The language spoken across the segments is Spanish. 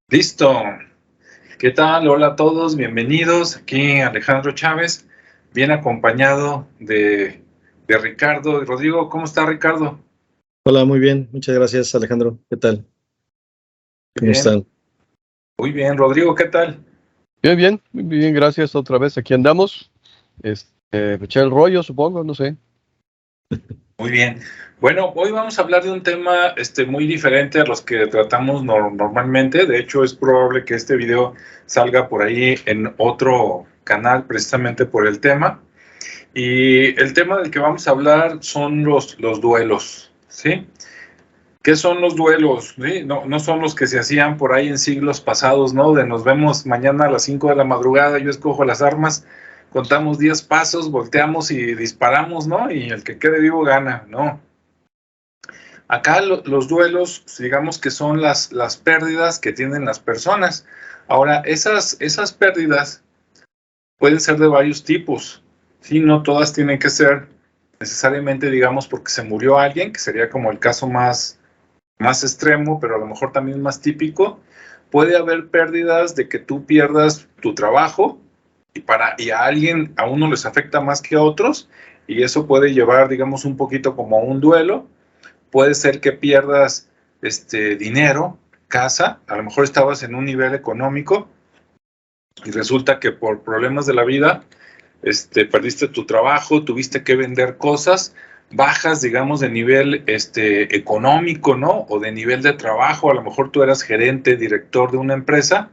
Listo. ¿Qué tal? Hola a todos, bienvenidos. Aquí Alejandro Chávez, bien acompañado de Ricardo y Rodrigo. ¿Cómo está Ricardo? Hola, muy bien. Muchas gracias, Alejandro. ¿Qué tal? ¿Cómo Bien, están? muy bien. Rodrigo, ¿qué tal? Bien, muy bien, gracias. Otra vez aquí andamos. Echar el rollo, supongo, no sé. Muy bien. Bueno, hoy vamos a hablar de un tema muy diferente a los que tratamos normalmente. De hecho, es probable que este video salga por ahí en otro canal precisamente por el tema. Y el tema del que vamos a hablar son los duelos, ¿sí? ¿Qué son los duelos? ¿Sí? No son los que se hacían por ahí en siglos pasados, ¿no? De nos vemos mañana a las 5 de la madrugada, yo escojo las armas, contamos 10 pasos, volteamos y disparamos, ¿no? Y el que quede vivo gana, ¿no? Acá los duelos, digamos que son las pérdidas que tienen las personas. Ahora, esas pérdidas pueden ser de varios tipos, ¿sí? No todas tienen que ser necesariamente, digamos, porque se murió alguien, que sería como el caso más extremo, pero a lo mejor también más típico. Puede haber pérdidas de que tú pierdas tu trabajo y a alguien, a uno les afecta más que a otros, y eso puede llevar, digamos, un poquito como a un duelo. Puede ser que pierdas dinero, casa, a lo mejor estabas en un nivel económico y resulta que por problemas de la vida perdiste tu trabajo, tuviste que vender cosas, bajas, digamos, de nivel económico, ¿no? O de nivel de trabajo, a lo mejor tú eras gerente, director de una empresa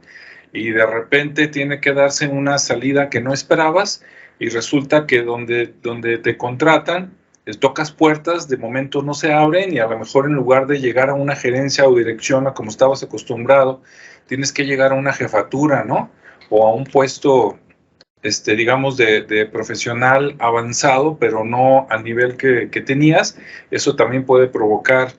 y de repente tiene que darse una salida que no esperabas y resulta que donde te contratan, tocas puertas, de momento no se abren y a lo mejor en lugar de llegar a una gerencia o dirección a como estabas acostumbrado, tienes que llegar a una jefatura, ¿no? O a un puesto digamos, de profesional avanzado, pero no al nivel que tenías. Eso también puede provocar,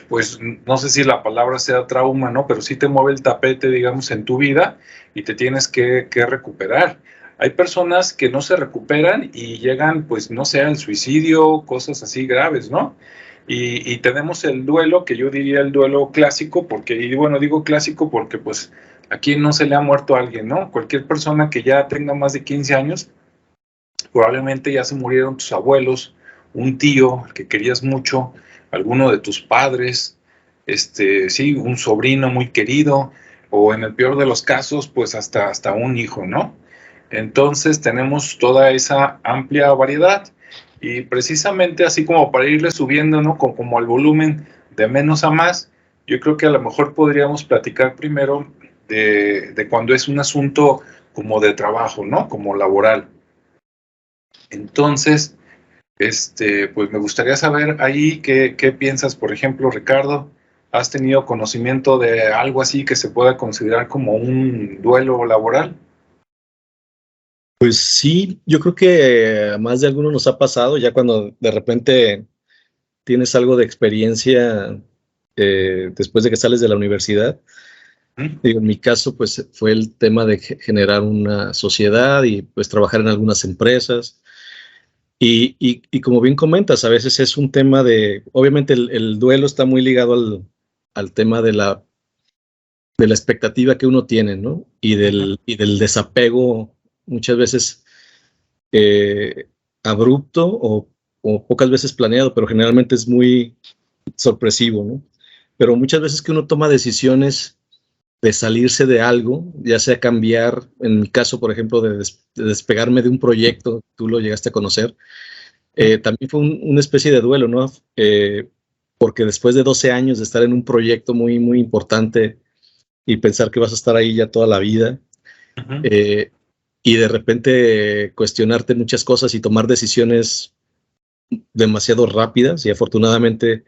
pues, no sé si la palabra sea trauma, ¿no? Pero sí te mueve el tapete, digamos, en tu vida y te tienes que recuperar. Hay personas que no se recuperan y llegan, pues, no sé, al suicidio, cosas así graves, ¿no? Y tenemos el duelo, que yo diría el duelo clásico, porque, y bueno, digo clásico porque, pues, a quien no se le ha muerto a alguien, ¿no? Cualquier persona que ya tenga más de 15 años, probablemente ya se murieron tus abuelos, un tío que querías mucho, alguno de tus padres, sí, un sobrino muy querido, o en el peor de los casos, pues hasta un hijo, ¿no? Entonces tenemos toda esa amplia variedad y precisamente así como para irle subiendo, ¿no? Como al volumen de menos a más, yo creo que a lo mejor podríamos platicar primero de cuando es un asunto como de trabajo, ¿no? Como laboral. Entonces, pues me gustaría saber ahí qué piensas, por ejemplo, Ricardo. ¿Has tenido conocimiento de algo así que se pueda considerar como un duelo laboral? Pues sí, yo creo que a más de alguno nos ha pasado, ya cuando de repente tienes algo de experiencia después de que sales de la universidad. Digo, en mi caso, pues fue el tema de generar una sociedad y pues trabajar en algunas empresas. Y como bien comentas, a veces es un tema de, obviamente el duelo está muy ligado al tema de la expectativa que uno tiene, ¿no? Y del desapego muchas veces eh, abrupto o pocas veces planeado, pero generalmente es muy sorpresivo, ¿no? Pero muchas veces que uno toma decisiones de salirse de algo, ya sea cambiar, en mi caso, por ejemplo, de despegarme de un proyecto, tú lo llegaste a conocer, también fue una especie de duelo, ¿no? Porque después de 12 años de estar en un proyecto muy, muy importante y pensar que vas a estar ahí ya toda la vida, y de repente cuestionarte muchas cosas y tomar decisiones demasiado rápidas y afortunadamente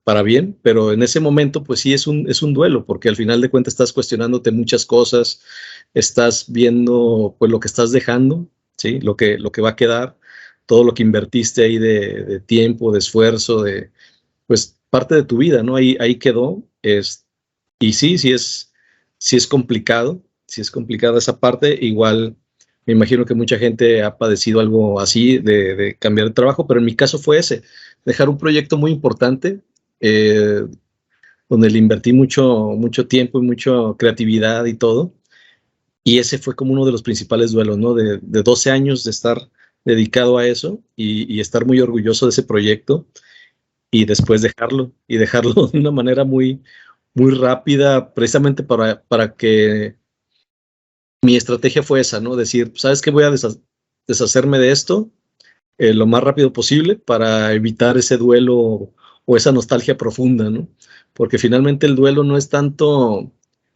para bien, pero en ese momento pues sí es un duelo, porque al final de cuentas estás cuestionándote muchas cosas, estás viendo pues lo que estás dejando, ¿sí? Lo que va a quedar, todo lo que invertiste ahí de tiempo, de esfuerzo, de pues parte de tu vida, ¿no? Ahí quedó, y sí es complicado, sí es complicada esa parte, igual me imagino que mucha gente ha padecido algo así de cambiar de trabajo, pero en mi caso fue ese, dejar un proyecto muy importante, donde le invertí mucho tiempo y mucha creatividad y todo. Y ese fue como uno de los principales duelos, ¿no? De 12 años de estar dedicado a eso y estar muy orgulloso de ese proyecto y después dejarlo de una manera muy rápida, precisamente para que mi estrategia fue esa, ¿no? Decir, ¿sabes qué? Voy a deshacerme de esto lo más rápido posible para evitar ese duelo o esa nostalgia profunda, ¿no? Porque finalmente el duelo no es tanto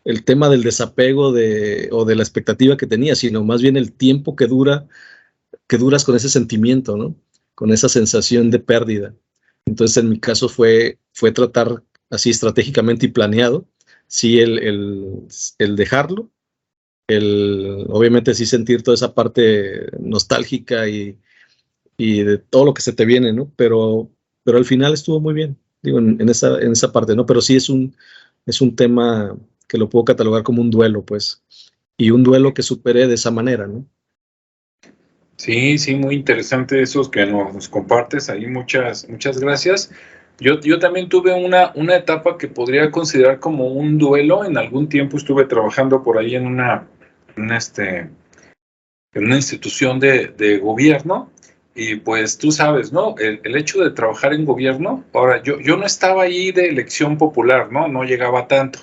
el tema del desapego o de la expectativa que tenía, sino más bien el tiempo que duras con ese sentimiento, ¿no? Con esa sensación de pérdida. Entonces, en mi caso fue tratar así estratégicamente y planeado, sí, el dejarlo, obviamente sí sentir toda esa parte nostálgica y de todo lo que se te viene, ¿no? Pero al final estuvo muy bien, digo, en esa parte, ¿no? Pero sí es un tema que lo puedo catalogar como un duelo, pues, y un duelo que superé de esa manera, ¿no? Sí, sí, muy interesante esos que nos compartes ahí, muchas gracias. Yo también tuve una etapa que podría considerar como un duelo. En algún tiempo estuve trabajando por ahí en una institución de gobierno, y pues tú sabes, ¿no? El hecho de trabajar en gobierno, ahora yo no estaba ahí de elección popular, ¿no? No llegaba tanto.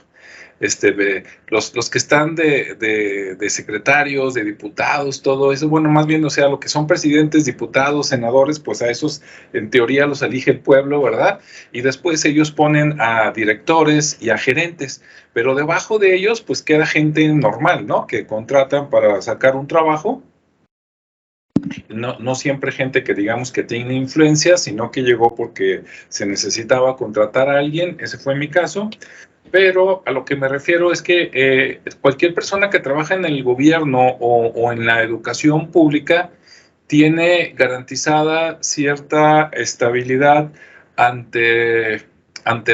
Los que están de secretarios, de diputados, todo eso, bueno, más bien, o sea, lo que son presidentes, diputados, senadores, pues a esos en teoría los elige el pueblo, ¿verdad? Y después ellos ponen a directores y a gerentes, pero debajo de ellos pues queda gente normal, ¿no? Que contratan para sacar un trabajo. No siempre gente que digamos que tiene influencia, sino que llegó porque se necesitaba contratar a alguien. Ese fue mi caso. Pero a lo que me refiero es que cualquier persona que trabaja en el gobierno o en la educación pública tiene garantizada cierta estabilidad ante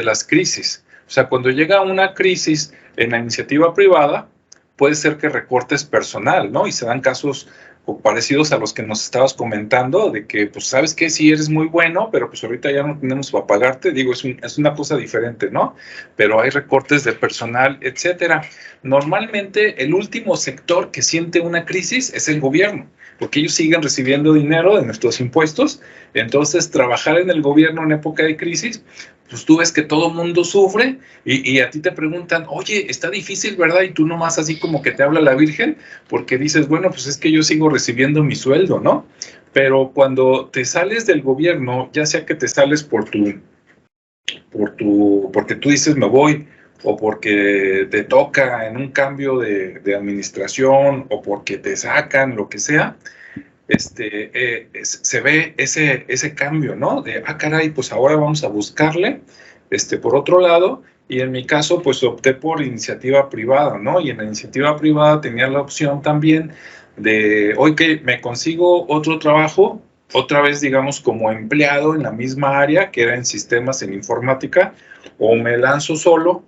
las crisis. O sea, cuando llega una crisis en la iniciativa privada, puede ser que recortes personal, ¿no? Y se dan casos parecidos a los que nos estabas comentando, de que, pues, ¿sabes qué? Sí eres muy bueno, pero pues ahorita ya no tenemos para pagarte. Digo, es una cosa diferente, ¿no? Pero hay recortes de personal, etcétera. Normalmente, el último sector que siente una crisis es el gobierno, porque ellos siguen recibiendo dinero de nuestros impuestos. Entonces, trabajar en el gobierno en época de crisis, pues tú ves que todo mundo sufre y a ti te preguntan, oye, está difícil, ¿verdad? Y tú nomás así como que te habla la Virgen, porque dices, bueno, pues es que yo sigo recibiendo mi sueldo, ¿no? Pero cuando te sales del gobierno, ya sea que te sales porque tú dices me voy, o porque te toca en un cambio de administración, o porque te sacan, lo que sea, se ve ese cambio, ¿no? De, caray, pues ahora vamos a buscarle, por otro lado. Y en mi caso, pues opté por iniciativa privada, ¿no? Y en la iniciativa privada tenía la opción también de, hoy que me consigo otro trabajo, otra vez, digamos, como empleado en la misma área, que era en sistemas, en informática, o me lanzo solo,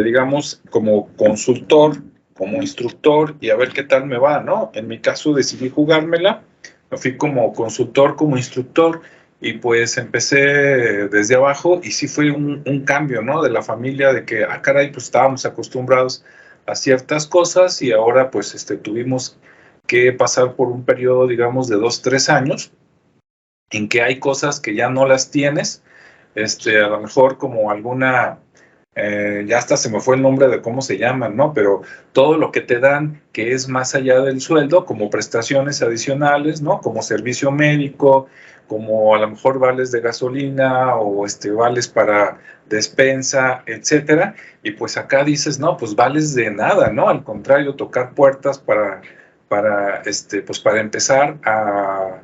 digamos, como consultor, como instructor, y a ver qué tal me va, ¿no? En mi caso decidí jugármela, me fui como consultor, como instructor, y pues empecé desde abajo, y sí fue un cambio, ¿no? De la familia, de que, caray, pues estábamos acostumbrados a ciertas cosas, y ahora pues tuvimos que pasar por un periodo, digamos, de 2-3 años, en que hay cosas que ya no las tienes, a lo mejor como alguna, ya hasta se me fue el nombre de cómo se llaman, ¿no? Pero todo lo que te dan que es más allá del sueldo, como prestaciones adicionales, ¿no? Como servicio médico, como a lo mejor vales de gasolina o vales para despensa, etcétera. Y pues acá dices, no, pues vales de nada, ¿no? Al contrario, tocar puertas pues para empezar a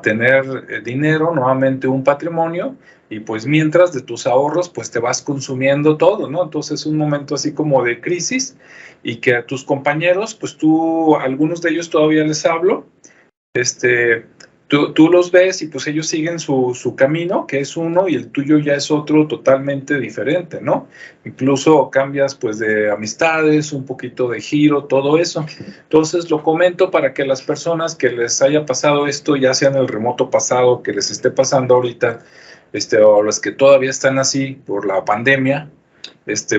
tener dinero, nuevamente un patrimonio, y pues mientras de tus ahorros pues te vas consumiendo todo, ¿no? Entonces es un momento así como de crisis, y que a tus compañeros, pues algunos de ellos todavía les hablo, tú los ves y pues ellos siguen su camino, que es uno, y el tuyo ya es otro totalmente diferente, ¿no? Incluso cambias pues de amistades, un poquito de giro, todo eso. Entonces lo comento para que las personas que les haya pasado esto, ya sea en el remoto pasado, que les esté pasando ahorita, o las que todavía están así por la pandemia,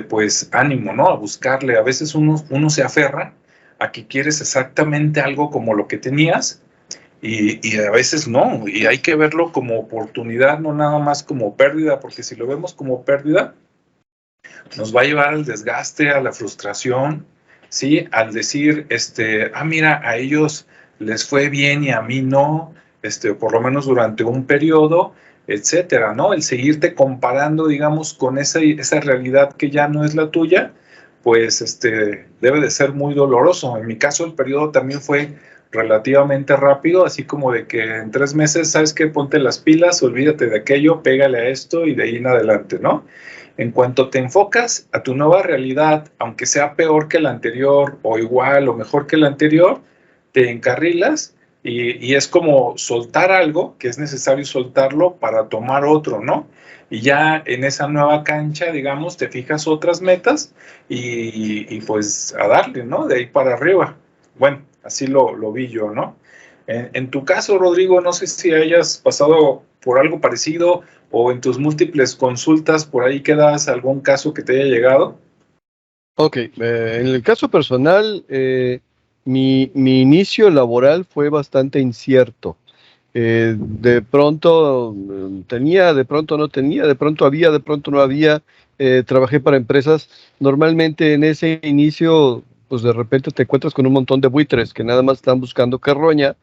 pues ánimo, ¿no? A buscarle. A veces uno se aferra a que quieres exactamente algo como lo que tenías y a veces no, y hay que verlo como oportunidad, no nada más como pérdida, porque si lo vemos como pérdida, nos va a llevar al desgaste, a la frustración, ¿sí? Al decir, mira, a ellos les fue bien y a mí no, por lo menos durante un periodo, etcétera, ¿no? El seguirte comparando, digamos, con esa realidad que ya no es la tuya, pues, debe de ser muy doloroso. En mi caso, el periodo también fue relativamente rápido, así como de que en 3 meses, ¿sabes qué? Ponte las pilas, olvídate de aquello, pégale a esto y de ahí en adelante, ¿no? En cuanto te enfocas a tu nueva realidad, aunque sea peor que la anterior o igual o mejor que la anterior, te encarrilas y es como soltar algo que es necesario soltarlo para tomar otro, ¿no? Y ya en esa nueva cancha, digamos, te fijas otras metas y pues a darle, ¿no? De ahí para arriba. Bueno, así lo vi yo, ¿no? En tu caso, Rodrigo, no sé si hayas pasado por algo parecido o en tus múltiples consultas por ahí quedas algún caso que te haya llegado. Ok, en el caso personal, mi inicio laboral fue bastante incierto. De pronto tenía, de pronto no tenía, de pronto había, de pronto no había. Trabajé para empresas. Normalmente en ese inicio, pues de repente te encuentras con un montón de buitres que nada más están buscando carroña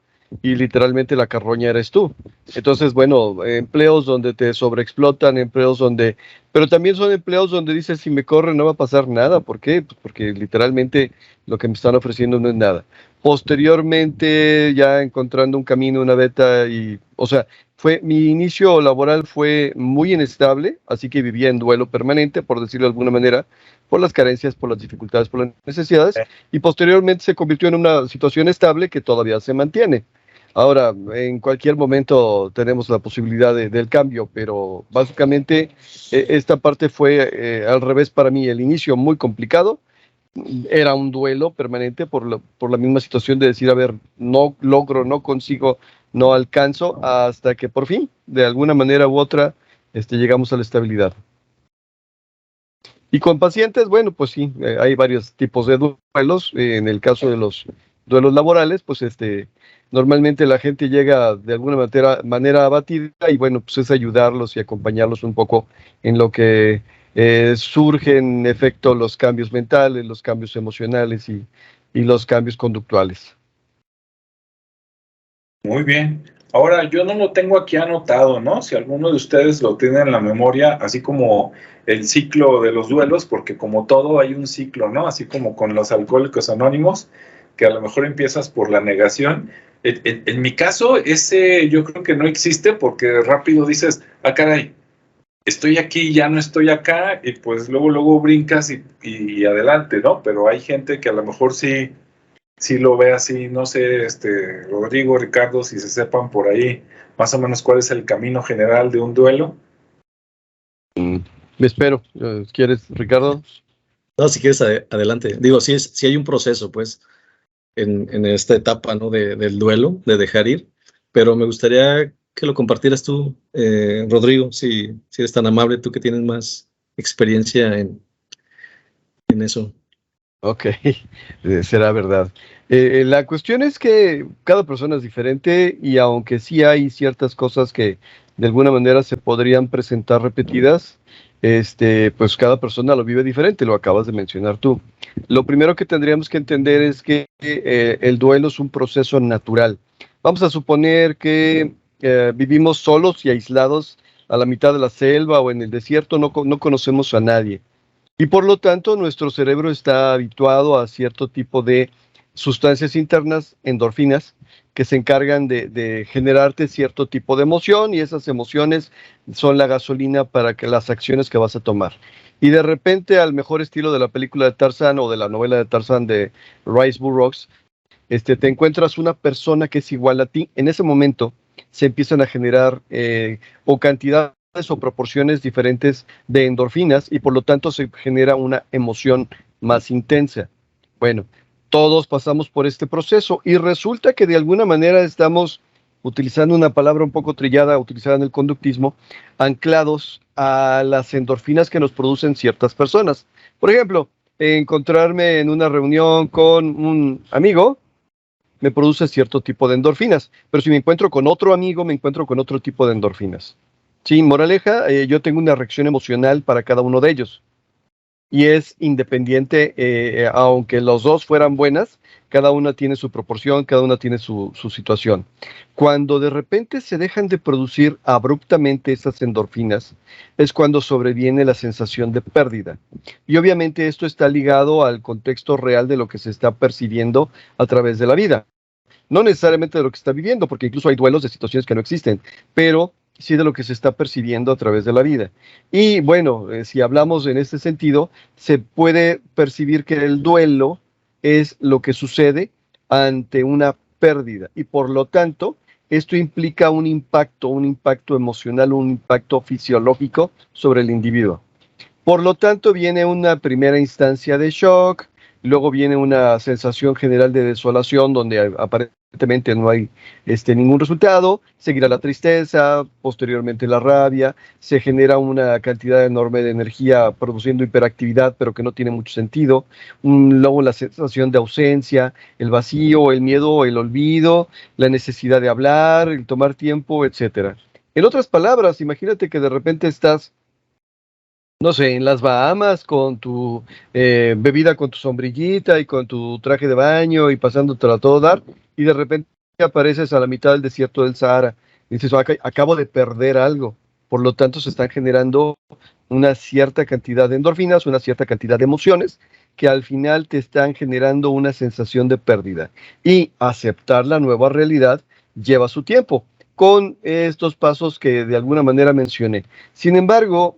y literalmente la carroña eres tú. Entonces, bueno, empleos donde te sobreexplotan, empleos donde... Pero también son empleos donde dices, si me corren no va a pasar nada. ¿Por qué? Pues porque literalmente lo que me están ofreciendo no es nada. Posteriormente, ya encontrando un camino, una beta y... O sea, mi inicio laboral fue muy inestable, así que vivía en duelo permanente, por decirlo de alguna manera, por las carencias, por las dificultades, por las necesidades, y posteriormente se convirtió en una situación estable que todavía se mantiene. Ahora, en cualquier momento tenemos la posibilidad del cambio, pero básicamente esta parte fue al revés para mí. El inicio muy complicado, era un duelo permanente por la misma situación de decir, a ver, no logro, no consigo, no alcanzo, hasta que por fin, de alguna manera u otra, llegamos a la estabilidad. Y con pacientes, bueno, pues sí, hay varios tipos de duelos. En el caso de los duelos laborales, pues normalmente la gente llega de alguna manera abatida y bueno, pues es ayudarlos y acompañarlos un poco en lo que surgen en efecto los cambios mentales, los cambios emocionales y los cambios conductuales. Muy bien. Ahora, yo no lo tengo aquí anotado, ¿no? Si alguno de ustedes lo tiene en la memoria, así como el ciclo de los duelos, porque como todo hay un ciclo, ¿no? Así como con los alcohólicos anónimos, que a lo mejor empiezas por la negación. En mi caso, ese yo creo que no existe porque rápido dices, ah, caray, estoy aquí, ya no estoy acá, y pues luego brincas y adelante, ¿no? Pero hay gente que a lo mejor sí lo ve así, no sé, Rodrigo, Ricardo, si se sepan por ahí más o menos cuál es el camino general de un duelo. Me espero. ¿Quieres, Ricardo? No, si quieres, adelante. Digo, sí hay un proceso, pues, en esta etapa, ¿no? Del duelo, de dejar ir, pero me gustaría que lo compartieras tú, Rodrigo, si eres tan amable, tú que tienes más experiencia en eso. Ok, será verdad. La cuestión es que cada persona es diferente y aunque sí hay ciertas cosas que de alguna manera se podrían presentar repetidas, pues cada persona lo vive diferente, lo acabas de mencionar tú. Lo primero que tendríamos que entender es que el duelo es un proceso natural. Vamos a suponer que vivimos solos y aislados a la mitad de la selva o en el desierto, no conocemos a nadie. Y por lo tanto, nuestro cerebro está habituado a cierto tipo de sustancias internas, endorfinas, que se encargan de generarte cierto tipo de emoción y esas emociones son la gasolina para que las acciones que vas a tomar. Y de repente, al mejor estilo de la película de Tarzán o de la novela de Tarzán de Rice Burroughs, te encuentras una persona que es igual a ti. En ese momento se empiezan a generar o cantidades o proporciones diferentes de endorfinas y por lo tanto se genera una emoción más intensa. Bueno, todos pasamos por este proceso y resulta que de alguna manera estamos utilizando una palabra un poco trillada utilizada en el conductismo, anclados a las endorfinas que nos producen ciertas personas. Por ejemplo, encontrarme en una reunión con un amigo me produce cierto tipo de endorfinas, pero si me encuentro con otro amigo, me encuentro con otro tipo de endorfinas. Sí, moraleja, yo tengo una reacción emocional para cada uno de ellos y es independiente, aunque los dos fueran buenas, cada una tiene su proporción, cada una tiene su situación. Cuando de repente se dejan de producir abruptamente esas endorfinas, es cuando sobreviene la sensación de pérdida. Y obviamente esto está ligado al contexto real de lo que se está percibiendo a través de la vida. No necesariamente de lo que está viviendo, porque incluso hay duelos de situaciones que no existen, pero sí de lo que se está percibiendo a través de la vida. Y bueno, si hablamos en este sentido, se puede percibir que el duelo es lo que sucede ante una pérdida y por lo tanto esto implica un impacto emocional, un impacto fisiológico sobre el individuo. Por lo tanto, viene una primera instancia de shock, luego viene una sensación general de desolación donde aparentemente no hay ningún resultado, seguirá la tristeza, posteriormente la rabia, se genera una cantidad enorme de energía produciendo hiperactividad, pero que no tiene mucho sentido, luego la sensación de ausencia, el vacío, el miedo, el olvido, la necesidad de hablar, el tomar tiempo, etcétera. En otras palabras, imagínate que de repente estás, no sé, en las Bahamas con tu bebida, con tu sombrillita y con tu traje de baño y pasándotelo a todo dar, y de repente apareces a la mitad del desierto del Sahara y dices, "Ah, acabo de perder algo". Por lo tanto, se están generando una cierta cantidad de endorfinas, una cierta cantidad de emociones que al final te están generando una sensación de pérdida. Y aceptar la nueva realidad lleva su tiempo, con estos pasos que de alguna manera mencioné. Sin embargo,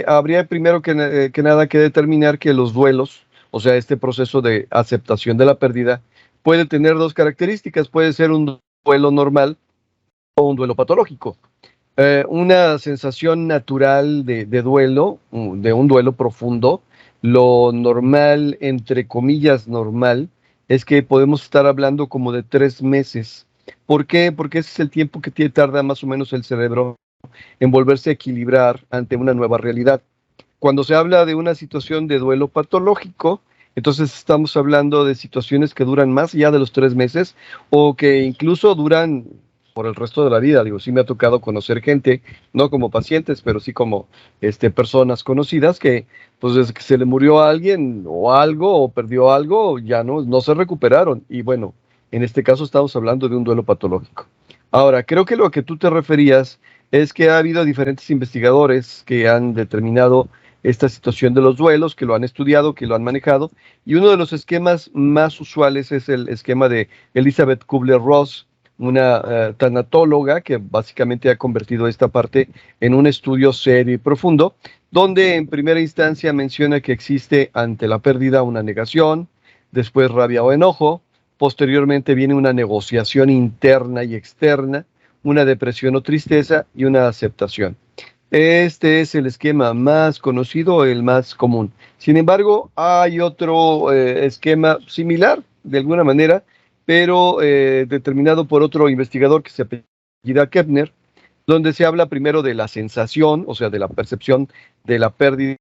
habría primero que nada que determinar que los duelos, o sea, este proceso de aceptación de la pérdida, puede tener dos características. Puede ser un duelo normal o un duelo patológico. Una sensación natural de duelo, de un duelo profundo, lo normal, entre comillas normal, es que podemos estar hablando como de 3 meses. ¿Por qué? Porque ese es el tiempo que tarda más o menos el cerebro en volverse a equilibrar ante una nueva realidad. Cuando se habla de una situación de duelo patológico, entonces estamos hablando de situaciones que duran más allá de los 3 meses o que incluso duran por el resto de la vida. Digo, sí me ha tocado conocer gente, no como pacientes, pero sí como personas conocidas que, pues desde que se le murió a alguien o algo o perdió algo, ya no se recuperaron. Y bueno, en este caso estamos hablando de un duelo patológico. Ahora, creo que lo que tú te referías es que ha habido diferentes investigadores que han determinado esta situación de los duelos, que lo han estudiado, que lo han manejado, y uno de los esquemas más usuales es el esquema de Elizabeth Kubler-Ross, una tanatóloga que básicamente ha convertido esta parte en un estudio serio y profundo, donde en primera instancia menciona que existe ante la pérdida una negación, después rabia o enojo, posteriormente viene una negociación interna y externa, una depresión o tristeza y una aceptación. Este es el esquema más conocido, el más común. Sin embargo, hay otro esquema similar, de alguna manera, pero determinado por otro investigador que se apellida Kepner, donde se habla primero de la sensación, o sea, de la percepción de la pérdida,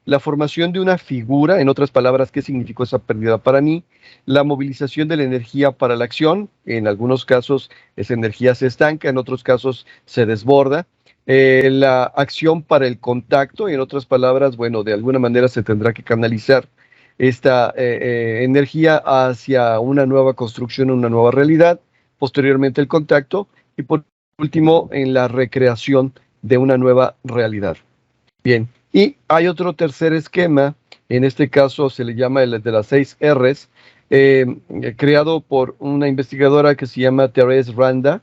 la formación de una figura, en otras palabras, qué significó esa pérdida para mí, la movilización de la energía para la acción, en algunos casos esa energía se estanca, en otros casos se desborda, la acción para el contacto, y en otras palabras, bueno, de alguna manera se tendrá que canalizar esta energía hacia una nueva construcción, una nueva realidad, posteriormente el contacto, y por último, en la recreación de una nueva realidad. Bien, y hay otro tercer esquema, en este caso se le llama el de las 6 Rs, creado por una investigadora que se llama Therese Randa,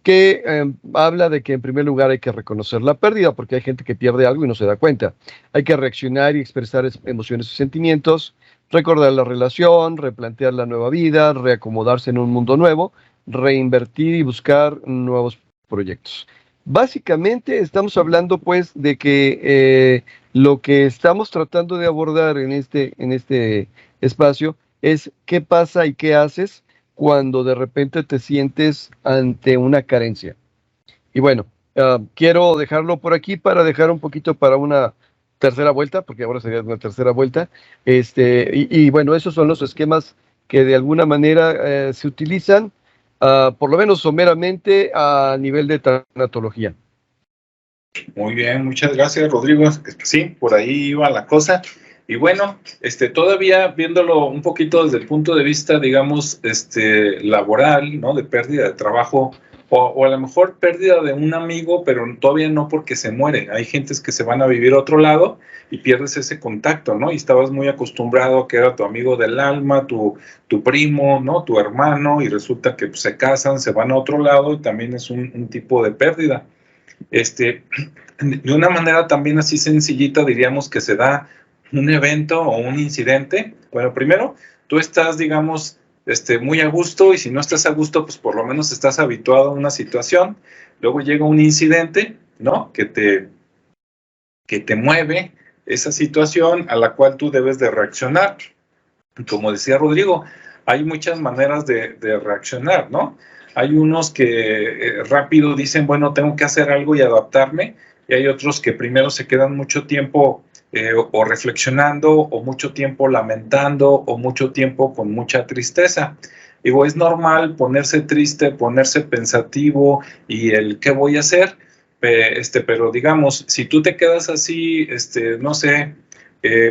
que habla de que en primer lugar hay que reconocer la pérdida, porque hay gente que pierde algo y no se da cuenta. Hay que reaccionar y expresar emociones y sentimientos, recordar la relación, replantear la nueva vida, reacomodarse en un mundo nuevo, reinvertir y buscar nuevos proyectos. Básicamente estamos hablando pues de que lo que estamos tratando de abordar en este espacio es qué pasa y qué haces cuando de repente te sientes ante una carencia. Y bueno, Quiero dejarlo por aquí para dejar un poquito para una tercera vuelta, porque ahora sería una tercera vuelta. Y bueno, esos son los esquemas que de alguna manera se utilizan, por lo menos someramente, a nivel de tanatología. Muy bien, muchas gracias, Rodrigo. Sí, por ahí iba la cosa. Y bueno, todavía viéndolo un poquito desde el punto de vista, digamos, laboral, ¿no? De pérdida de trabajo, o a lo mejor pérdida de un amigo, pero todavía no porque se muere. Hay gentes que se van a vivir a otro lado y pierdes ese contacto, ¿no? Y estabas muy acostumbrado a que era tu amigo del alma, tu primo, ¿no? Tu hermano, y resulta que pues, se casan, se van a otro lado, y también es un tipo de pérdida. De una manera también así sencillita diríamos que se da un evento o un incidente. Bueno, primero, tú estás, digamos, muy a gusto, y si no estás a gusto, pues por lo menos estás habituado a una situación. Luego llega un incidente, ¿no? Que te mueve esa situación a la cual tú debes de reaccionar. Como decía Rodrigo, hay muchas maneras de reaccionar, ¿no? Hay unos que rápido dicen, bueno, tengo que hacer algo y adaptarme, y hay otros que primero se quedan mucho tiempo o reflexionando, o mucho tiempo lamentando, o mucho tiempo con mucha tristeza. Digo, es normal ponerse triste, ponerse pensativo, y el qué voy a hacer, pero digamos, si tú te quedas así, no sé,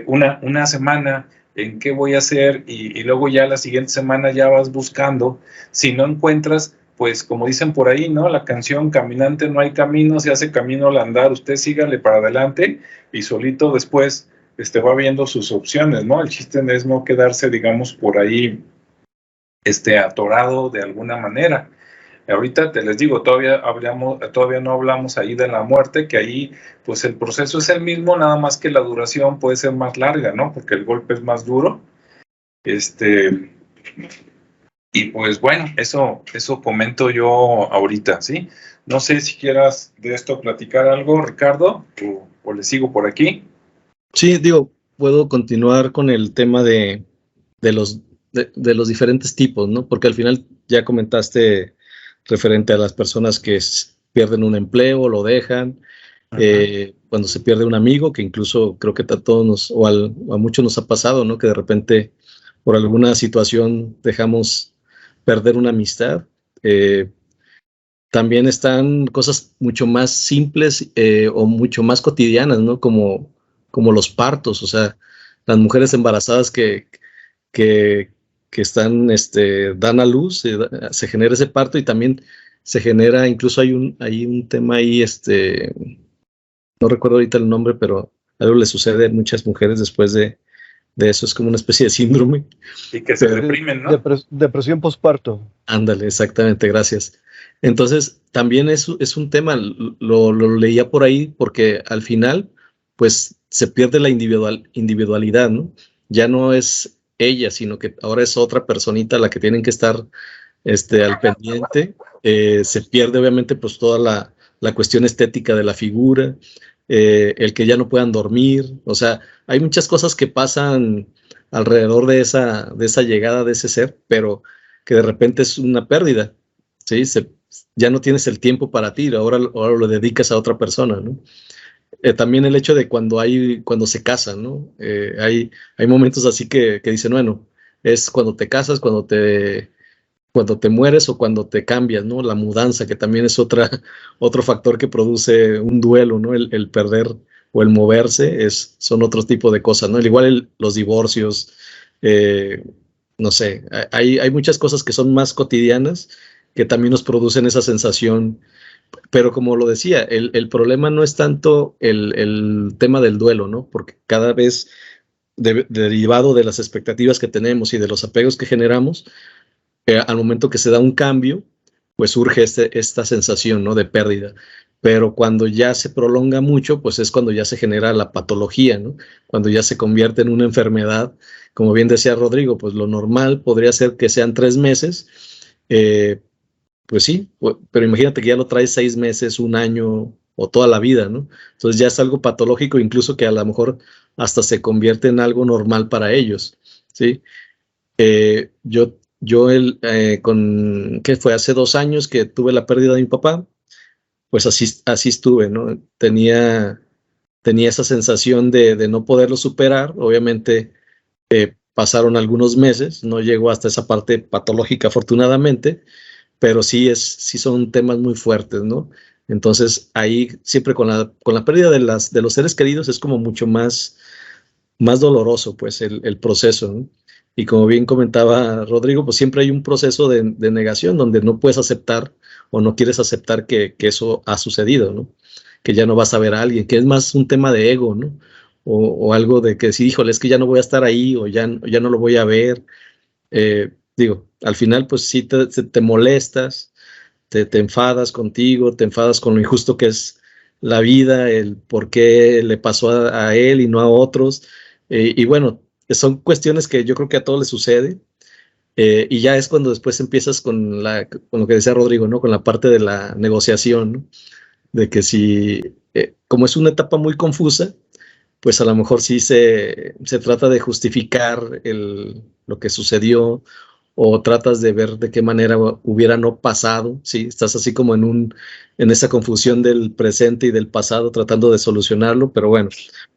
una semana, en qué voy a hacer, y luego ya la siguiente semana ya vas buscando. Si no encuentras, pues como dicen por ahí, ¿no? La canción, caminante no hay camino, se hace camino al andar, usted sígale para adelante, y solito después va viendo sus opciones, ¿no? El chiste es no quedarse, digamos, por ahí atorado de alguna manera. Ahorita te les digo, todavía no hablamos ahí de la muerte, que ahí pues el proceso es el mismo, nada más que la duración puede ser más larga, ¿no? Porque el golpe es más duro. Y pues bueno, eso comento yo ahorita, ¿sí? No sé si quieras de esto platicar algo, Ricardo, o le sigo por aquí. Sí, digo, puedo continuar con el tema de los diferentes tipos, ¿no? Porque al final ya comentaste referente a las personas que pierden un empleo, lo dejan, cuando se pierde un amigo, que incluso creo que a todos a muchos nos ha pasado, ¿no? Que de repente por alguna situación dejamos perder una amistad. También están cosas mucho más simples o mucho más cotidianas, ¿no? Como los partos, o sea, las mujeres embarazadas que, que están, dan a luz, se genera ese parto, y también se genera, incluso hay un tema ahí, no recuerdo ahorita el nombre, pero algo le sucede a muchas mujeres después de eso, es como una especie de síndrome. Y que se deprimen, ¿no? Depresión postparto. Ándale, exactamente, gracias. Entonces, también es un tema, lo leía por ahí, porque al final, pues, se pierde la individualidad, ¿no? Ya no es ella, sino que ahora es otra personita la que tienen que estar al pendiente. Se pierde, obviamente, pues, toda la cuestión estética de la figura, el que ya no puedan dormir. O sea, hay muchas cosas que pasan alrededor de esa llegada de ese ser, pero que de repente es una pérdida, ¿sí? Ya no tienes el tiempo para ti, ahora lo dedicas a otra persona, ¿no? También el hecho de cuando se casan, ¿no? Hay momentos así que dicen, bueno, es cuando te casas, cuando te mueres, o cuando te cambias, ¿no? La mudanza, que también es otro factor que produce un duelo, ¿no? El perder o el moverse son otro tipo de cosas, ¿no? Al igual los divorcios, no sé, hay muchas cosas que son más cotidianas que también nos producen esa sensación. Pero como lo decía, el problema no es tanto el tema del duelo, ¿no? Porque cada vez, derivado de las expectativas que tenemos y de los apegos que generamos, al momento que se da un cambio, pues surge esta sensación, ¿no? De pérdida. Pero cuando ya se prolonga mucho, pues es cuando ya se genera la patología, ¿no? Cuando ya se convierte en una enfermedad. Como bien decía Rodrigo, pues lo normal podría ser que sean 3 meses, pues sí, pero imagínate que ya lo traes 6 meses, un año o toda la vida, ¿no? Entonces ya es algo patológico, incluso que a lo mejor hasta se convierte en algo normal para ellos, ¿sí? ¿Qué fue? Hace 2 años que tuve la pérdida de mi papá, pues así estuve, ¿no? Tenía esa sensación de no poderlo superar. Obviamente pasaron algunos meses, no llegó hasta esa parte patológica afortunadamente, pero sí son temas muy fuertes, ¿no? Entonces ahí siempre con la pérdida de los seres queridos es como mucho más doloroso, pues, el proceso, ¿no? Y como bien comentaba Rodrigo, pues siempre hay un proceso de negación donde no puedes aceptar o no quieres aceptar que eso ha sucedido, ¿no? Que ya no vas a ver a alguien, que es más un tema de ego, ¿no? O algo de que sí, híjole, es que ya no voy a estar ahí o ya no lo voy a ver. Digo, al final, pues sí te molestas, te enfadas contigo, te enfadas con lo injusto que es la vida, el por qué le pasó a él y no a otros. Y bueno, son cuestiones que yo creo que a todos les sucede. Y ya es cuando después empiezas con lo que decía Rodrigo, ¿no? Con la parte de la negociación, ¿no? De que si, como es una etapa muy confusa, pues a lo mejor sí se trata de justificar lo que sucedió o tratas de ver de qué manera hubiera no pasado, ¿sí? Estás así como en esa confusión del presente y del pasado tratando de solucionarlo, pero bueno,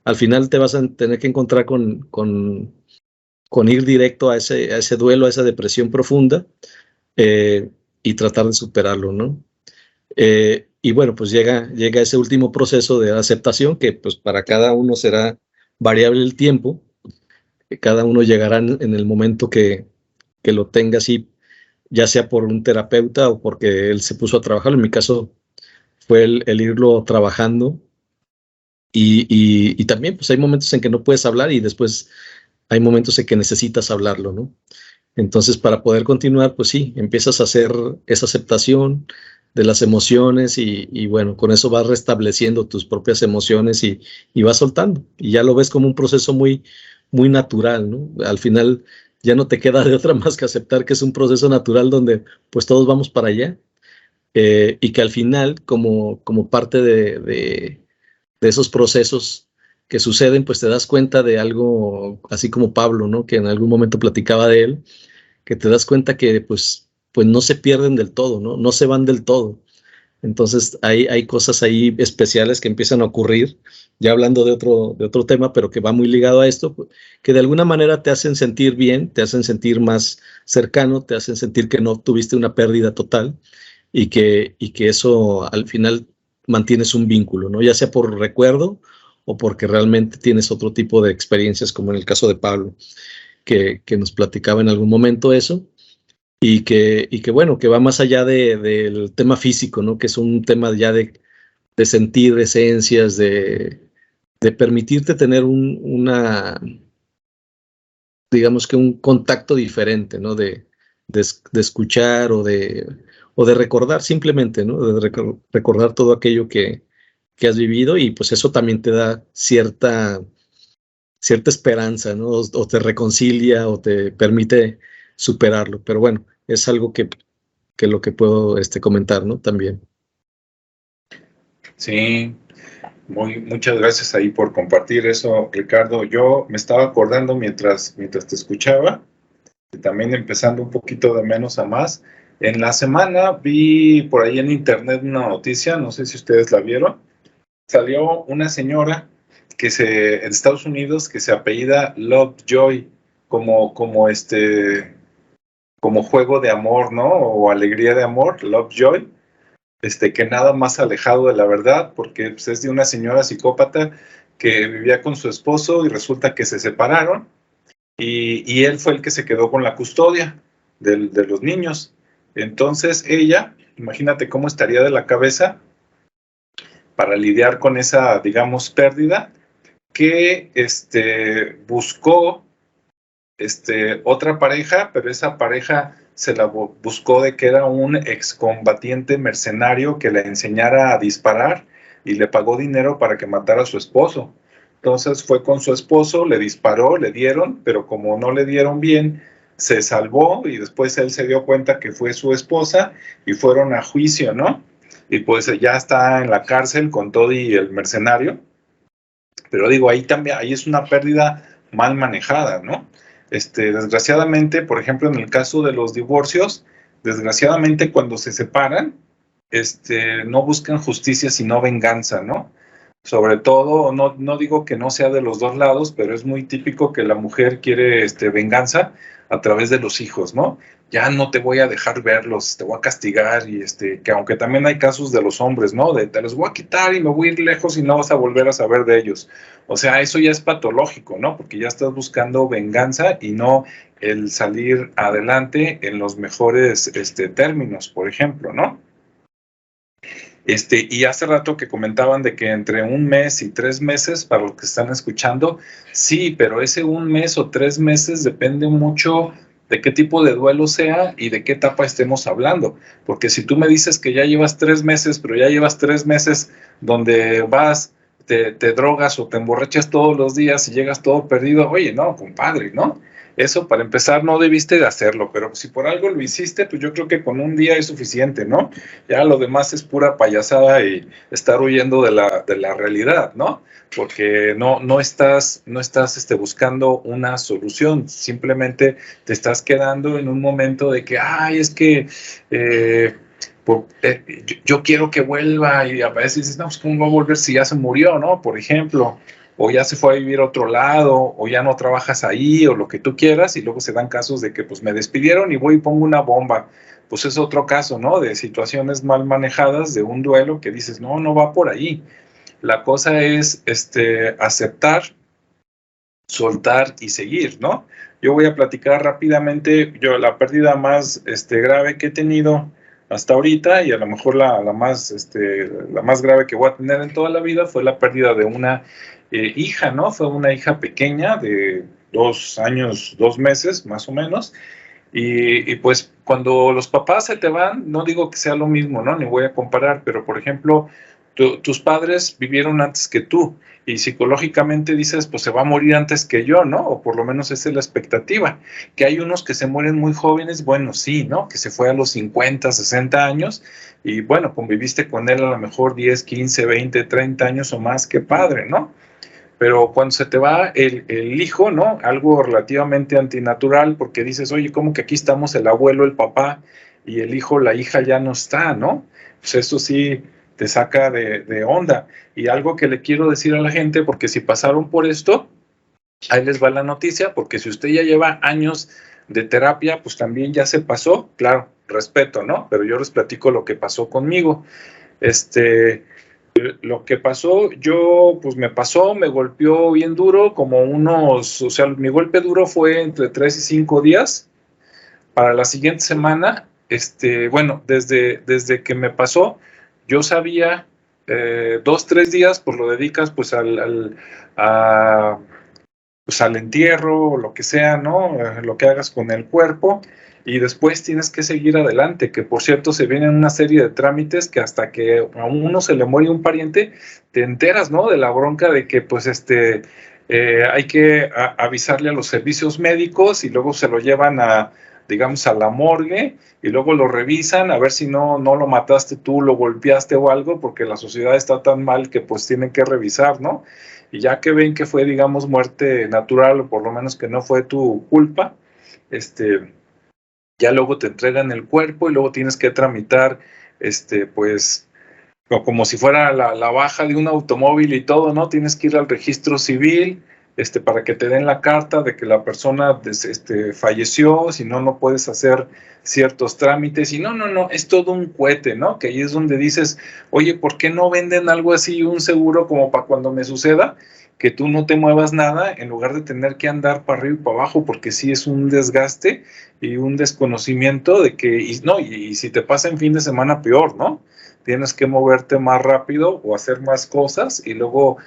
al final te vas a tener que encontrar con ir directo a ese duelo, a esa depresión profunda y tratar de superarlo, ¿no? Y bueno, pues llega ese último proceso de aceptación que pues para cada uno será variable el tiempo, que cada uno llegará en el momento que lo tenga así, ya sea por un terapeuta o porque él se puso a trabajar. En mi caso fue el irlo trabajando y también pues hay momentos en que no puedes hablar y después hay momentos en que necesitas hablarlo, ¿no? Entonces, para poder continuar, pues sí, empiezas a hacer esa aceptación de las emociones y bueno, con eso vas restableciendo tus propias emociones y vas soltando. Y ya lo ves como un proceso muy, muy natural, ¿no? Al final ya no te queda de otra más que aceptar que es un proceso natural donde pues todos vamos para allá. Y que al final, como parte de esos procesos que suceden, pues te das cuenta de algo, así como Pablo, ¿no? Que en algún momento platicaba de él, que te das cuenta que pues no se pierden del todo, ¿no? No se van del todo. Entonces hay cosas ahí especiales que empiezan a ocurrir, ya hablando de otro tema, pero que va muy ligado a esto, que de alguna manera te hacen sentir bien, te hacen sentir más cercano, te hacen sentir que no tuviste una pérdida total y que eso al final mantienes un vínculo, ¿no? Ya sea por recuerdo o porque realmente tienes otro tipo de experiencias, como en el caso de Pablo, que nos platicaba en algún momento eso, y que bueno, que va más allá del tema físico, ¿no? Que es un tema ya de sentir esencias, de permitirte tener digamos que un contacto diferente, ¿no? De escuchar o de recordar simplemente, ¿no? De recordar todo aquello que has vivido y pues eso también te da cierta esperanza, ¿no? O te reconcilia o te permite superarlo. Pero bueno, es algo que lo que puedo comentar, ¿no? También. Sí, muchas gracias ahí por compartir eso, Ricardo. Yo me estaba acordando mientras te escuchaba, y también empezando un poquito de menos a más. En la semana vi por ahí en internet una noticia, no sé si ustedes la vieron. Salió una señora en Estados Unidos que se apellida Lovejoy, como juego de amor, ¿no? O alegría de amor, Lovejoy. Que nada más alejado de la verdad, porque pues, es de una señora psicópata que vivía con su esposo y resulta que se separaron y él fue el que se quedó con la custodia de los niños. Entonces ella, imagínate cómo estaría de la cabeza para lidiar con esa, digamos, pérdida, que buscó otra pareja, pero esa pareja se la buscó de que era un excombatiente mercenario que le enseñara a disparar y le pagó dinero para que matara a su esposo. Entonces fue con su esposo, le disparó, le dieron, pero como no le dieron bien, se salvó y después él se dio cuenta que fue su esposa y fueron a juicio, ¿no? Y pues ya está en la cárcel con todo y el mercenario. Pero digo, ahí también, ahí es una pérdida mal manejada, ¿no? Desgraciadamente, por ejemplo, en el caso de los divorcios, desgraciadamente cuando se separan, no buscan justicia sino venganza, ¿no? Sobre todo, no digo que no sea de los dos lados, pero es muy típico que la mujer quiere venganza a través de los hijos, ¿no? Ya no te voy a dejar verlos, te voy a castigar y que aunque también hay casos de los hombres, ¿no? De te los voy a quitar y me voy a ir lejos y no vas a volver a saber de ellos. O sea, eso ya es patológico, ¿no? Porque ya estás buscando venganza y no el salir adelante en los mejores términos, por ejemplo, ¿no? Y hace rato que comentaban de que entre 1 mes y 3 meses, para los que están escuchando, sí, pero ese 1 mes o 3 meses depende mucho de qué tipo de duelo sea y de qué etapa estemos hablando. Porque si tú me dices que ya llevas 3 meses, pero ya llevas 3 meses donde vas, te drogas o te emborrachas todos los días y llegas todo perdido, oye, no, compadre, ¿no? Eso, para empezar, no debiste de hacerlo, pero si por algo lo hiciste, pues yo creo que con 1 día es suficiente, ¿no? Ya lo demás es pura payasada y estar huyendo de la realidad, ¿no? Porque no estás buscando una solución, simplemente te estás quedando en un momento de que, ay, es que yo quiero que vuelva, y a veces dices, no, pues ¿cómo va a volver si ya se murió, ¿no? Por ejemplo, o ya se fue a vivir a otro lado, o ya no trabajas ahí, o lo que tú quieras, y luego se dan casos de que pues me despidieron y voy y pongo una bomba. Pues es otro caso, ¿no? De situaciones mal manejadas, de un duelo que dices, no va por ahí. La cosa es aceptar, soltar y seguir, ¿no? Yo voy a platicar rápidamente, la pérdida más grave que he tenido hasta ahorita, y a lo mejor la más grave que voy a tener en toda la vida, fue la pérdida de una hija, ¿no? Fue una hija pequeña de 2 años, 2 meses, más o menos. Y pues cuando los papás se te van, no digo que sea lo mismo, ¿no? Ni voy a comparar, pero por ejemplo, tus padres vivieron antes que tú y psicológicamente dices, pues se va a morir antes que yo, ¿no? O por lo menos esa es la expectativa. Que hay unos que se mueren muy jóvenes, bueno, sí, ¿no? Que se fue a los 50, 60 años y bueno, conviviste con él a lo mejor 10, 15, 20, 30 años o más, qué padre, ¿no? Pero cuando se te va el hijo, ¿no? Algo relativamente antinatural, porque dices, oye, ¿cómo que aquí estamos el abuelo, el papá, y el hijo, la hija ya no está, ¿no? Pues eso sí te saca de onda. Y algo que le quiero decir a la gente, porque si pasaron por esto, ahí les va la noticia, porque si usted ya lleva años de terapia, pues también ya se pasó, claro, respeto, ¿no? Pero yo les platico lo que pasó conmigo. Lo que pasó, pues me golpeó bien duro, o sea, mi golpe duro fue entre 3 y 5 días. Para la siguiente semana, bueno, desde que me pasó, yo sabía, 2, 3 días, pues lo dedicas pues pues al entierro, o lo que sea, ¿no? Lo que hagas con el cuerpo, y después tienes que seguir adelante, que por cierto se vienen una serie de trámites que hasta que a uno se le muere un pariente, te enteras, ¿no? De la bronca de que pues hay que avisarle a los servicios médicos y luego se lo llevan digamos, a la morgue y luego lo revisan a ver si no lo mataste tú, lo golpeaste o algo, porque la sociedad está tan mal que pues tienen que revisar, ¿no? Y ya que ven que fue, digamos, muerte natural, o por lo menos que no fue tu culpa, ya luego te entregan el cuerpo y luego tienes que tramitar, pues, como si fuera la baja de un automóvil y todo, ¿no? Tienes que ir al registro civil, para que te den la carta de que la persona falleció, si no, no puedes hacer ciertos trámites, y no, es todo un cohete, ¿no? Que ahí es donde dices, oye, ¿por qué no venden algo así, un seguro como para cuando me suceda, que tú no te muevas nada, en lugar de tener que andar para arriba y para abajo, porque sí es un desgaste y un desconocimiento de que, y si te pasa en fin de semana, peor, ¿no? Tienes que moverte más rápido o hacer más cosas, y luego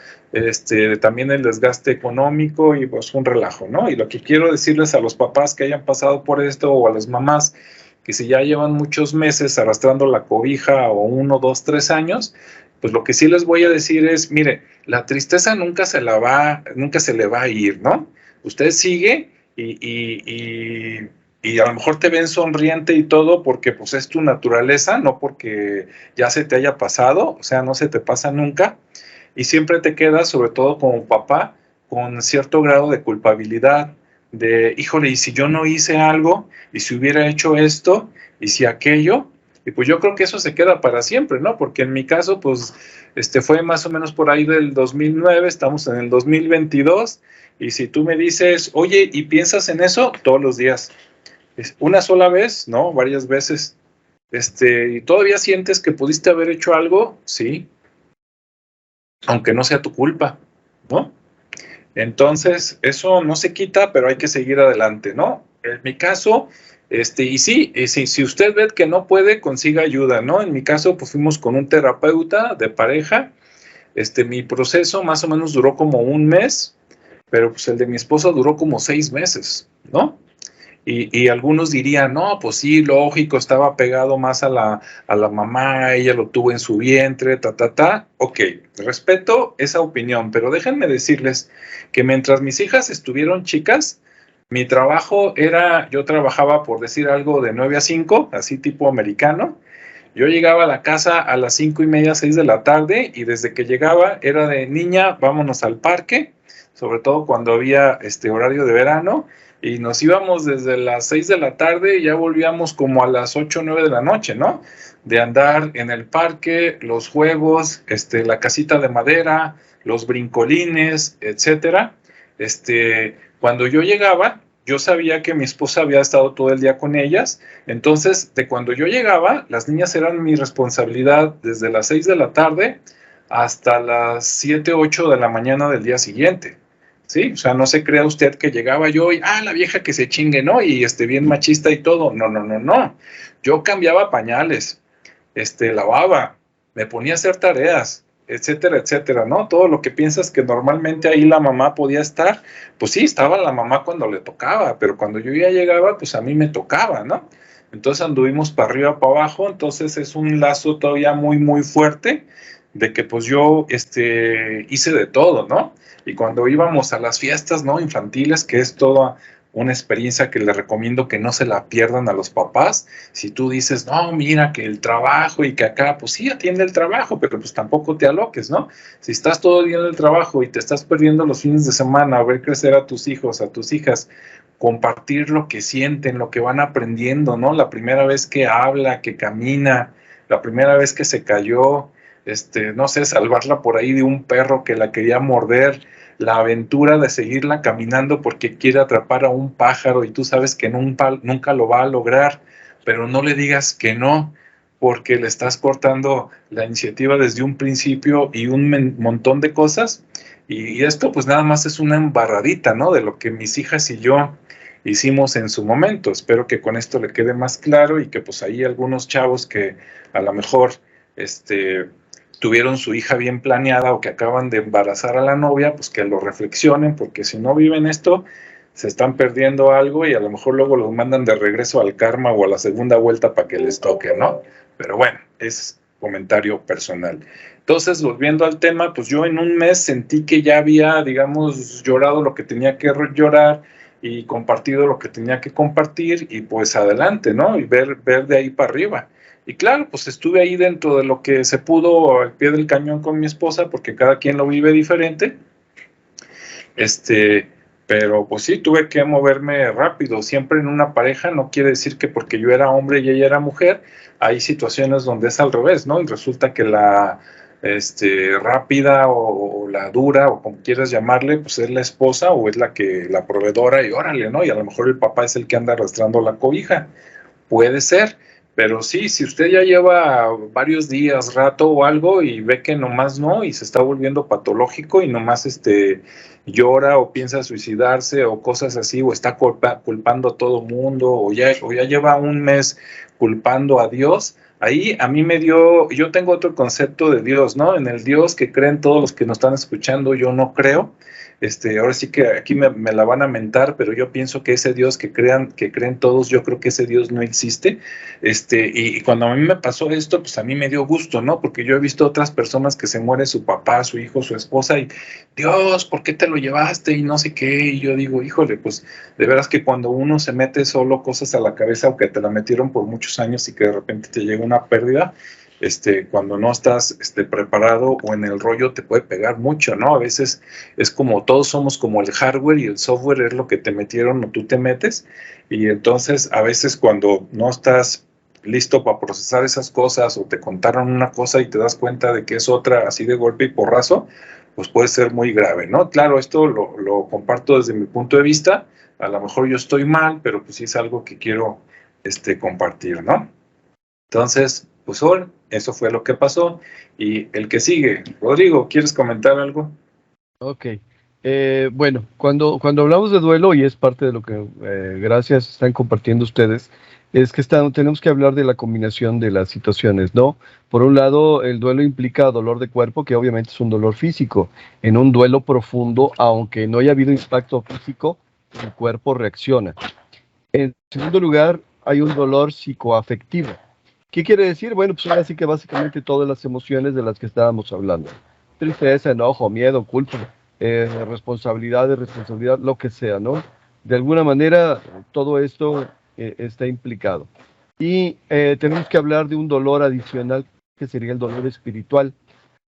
también el desgaste económico y pues un relajo, ¿no? Y lo que quiero decirles a los papás que hayan pasado por esto, o a las mamás que si ya llevan muchos meses arrastrando la cobija, o 1, 2, 3 años, pues lo que sí les voy a decir es, mire, la tristeza nunca se le va a ir, ¿no? Usted sigue y a lo mejor te ven sonriente y todo porque pues es tu naturaleza, no porque ya se te haya pasado, o sea, no se te pasa nunca, y siempre te quedas, sobre todo como papá, con cierto grado de culpabilidad, de, híjole, y si yo no hice algo, y si hubiera hecho esto, y si aquello, Y pues yo creo que eso se queda para siempre, ¿no? Porque en mi caso, pues, fue más o menos por ahí del 2009, estamos en el 2022, y si tú me dices, oye, ¿y piensas en eso? Todos los días. Una sola vez, ¿no? Varias veces. ¿Y todavía sientes que pudiste haber hecho algo? Sí, aunque no sea tu culpa, ¿no? Entonces, eso no se quita, pero hay que seguir adelante, ¿no? En mi caso, y sí, si usted ve que no puede, consiga ayuda, ¿no? En mi caso, pues fuimos con un terapeuta de pareja. Mi proceso más o menos duró como un mes, pero pues el de mi esposa duró como 6 meses, ¿no? Y algunos dirían, no, pues sí, lógico, estaba pegado más a la mamá, ella lo tuvo en su vientre, Ok, respeto esa opinión, pero déjenme decirles que mientras mis hijas estuvieron chicas, mi trabajo era, yo trabajaba, por decir algo, de 9 a 5, así tipo americano. Yo llegaba a la casa a las 5:30, 6 de la tarde, y desde que llegaba era de niña, vámonos al parque, sobre todo cuando había horario de verano, y nos íbamos desde las 6 de la tarde y ya volvíamos como a las 8 o 9 de la noche, ¿no? De andar en el parque, los juegos, la casita de madera, los brincolines, etcétera. Cuando yo llegaba, yo sabía que mi esposa había estado todo el día con ellas, entonces de cuando yo llegaba, las niñas eran mi responsabilidad desde las 6 de la tarde hasta las 7, 8 de la mañana del día siguiente. Sí, o sea, no se crea usted que llegaba yo y, la vieja que se chingue, ¿no? Y bien machista y todo. No, no, no, no. Yo cambiaba pañales, lavaba, me ponía a hacer tareas, etcétera, etcétera, ¿no? Todo lo que piensas que normalmente ahí la mamá podía estar, pues sí, estaba la mamá cuando le tocaba, pero cuando yo ya llegaba, pues a mí me tocaba, ¿no? Entonces anduvimos para arriba, para abajo, entonces es un lazo todavía muy, muy fuerte de que pues yo hice de todo, ¿no? Y cuando íbamos a las fiestas, ¿no? Infantiles, que es toda una experiencia que les recomiendo que no se la pierdan a los papás. Si tú dices, no, mira que el trabajo y que acá, pues sí, atiende el trabajo, pero pues tampoco te aloques, ¿no? Si estás todo el día en el trabajo y te estás perdiendo los fines de semana a ver crecer a tus hijos, a tus hijas, compartir lo que sienten, lo que van aprendiendo, ¿no? La primera vez que habla, que camina, la primera vez que se cayó, no sé, salvarla por ahí de un perro que la quería morder, la aventura de seguirla caminando porque quiere atrapar a un pájaro y tú sabes que nunca lo va a lograr, pero no le digas que no, porque le estás cortando la iniciativa desde un principio y un montón de cosas. Y esto pues nada más es una embarradita, ¿no? De lo que mis hijas y yo hicimos en su momento. Espero que con esto le quede más claro y que pues ahí algunos chavos que a lo mejor tuvieron su hija bien planeada o que acaban de embarazar a la novia, pues que lo reflexionen, porque si no viven esto, se están perdiendo algo y a lo mejor luego los mandan de regreso al karma o a la segunda vuelta para que les toque, ¿no? Pero bueno, es comentario personal. Entonces, volviendo al tema, pues yo en un mes sentí que ya había, digamos, llorado lo que tenía que llorar y compartido lo que tenía que compartir y pues adelante, ¿no? Y ver de ahí para arriba. Y claro, pues estuve ahí dentro de lo que se pudo al pie del cañón con mi esposa, porque cada quien lo vive diferente. Pero pues sí, tuve que moverme rápido. Siempre en una pareja no quiere decir que porque yo era hombre y ella era mujer, hay situaciones donde es al revés, ¿no? Y resulta que la rápida o la dura o como quieras llamarle, pues es la esposa o es la proveedora y órale, ¿no? Y a lo mejor el papá es el que anda arrastrando la cobija. Puede ser. Pero sí, si usted ya lleva varios días, rato o algo y ve que nomás no y se está volviendo patológico y nomás llora o piensa suicidarse o cosas así o está culpando a todo mundo o ya lleva un mes culpando a Dios, ahí a mí yo tengo otro concepto de Dios, ¿no? En el Dios que creen todos los que nos están escuchando, yo no creo. Ahora sí que aquí me la van a mentar, pero yo pienso que ese Dios que creen todos, yo creo que ese Dios no existe. Y cuando a mí me pasó esto, pues a mí me dio gusto, ¿no? Porque yo he visto otras personas que se muere su papá, su hijo, su esposa, y Dios, ¿por qué te lo llevaste? Y no sé qué. Y yo digo, híjole, pues de veras que cuando uno se mete solo cosas a la cabeza o que te la metieron por muchos años y que de repente te llega una pérdida, cuando no estás preparado o en el rollo te puede pegar mucho, ¿no? A veces es como todos somos como el hardware y el software es lo que te metieron o tú te metes y entonces a veces cuando no estás listo para procesar esas cosas, o te contaron una cosa y te das cuenta de que es otra así de golpe y porrazo, pues puede ser muy grave, ¿no? Claro, esto lo comparto desde mi punto de vista. A lo mejor yo estoy mal, pero pues sí es algo que quiero compartir, ¿no? Entonces, pues eso fue lo que pasó. Y el que sigue, Rodrigo, ¿quieres comentar algo? Ok. Bueno, cuando hablamos de duelo, y es parte de lo que, gracias, están compartiendo ustedes, es que tenemos que hablar de la combinación de las situaciones, ¿no? Por un lado, el duelo implica dolor de cuerpo, que obviamente es un dolor físico. En un duelo profundo, aunque no haya habido impacto físico, el cuerpo reacciona. En segundo lugar, hay un dolor psicoafectivo. ¿Qué quiere decir? Bueno, pues ahora sí que básicamente todas las emociones de las que estábamos hablando. Tristeza, enojo, miedo, culpa, responsabilidad, lo que sea, ¿no? De alguna manera, todo esto está implicado. Y tenemos que hablar de un dolor adicional, que sería el dolor espiritual.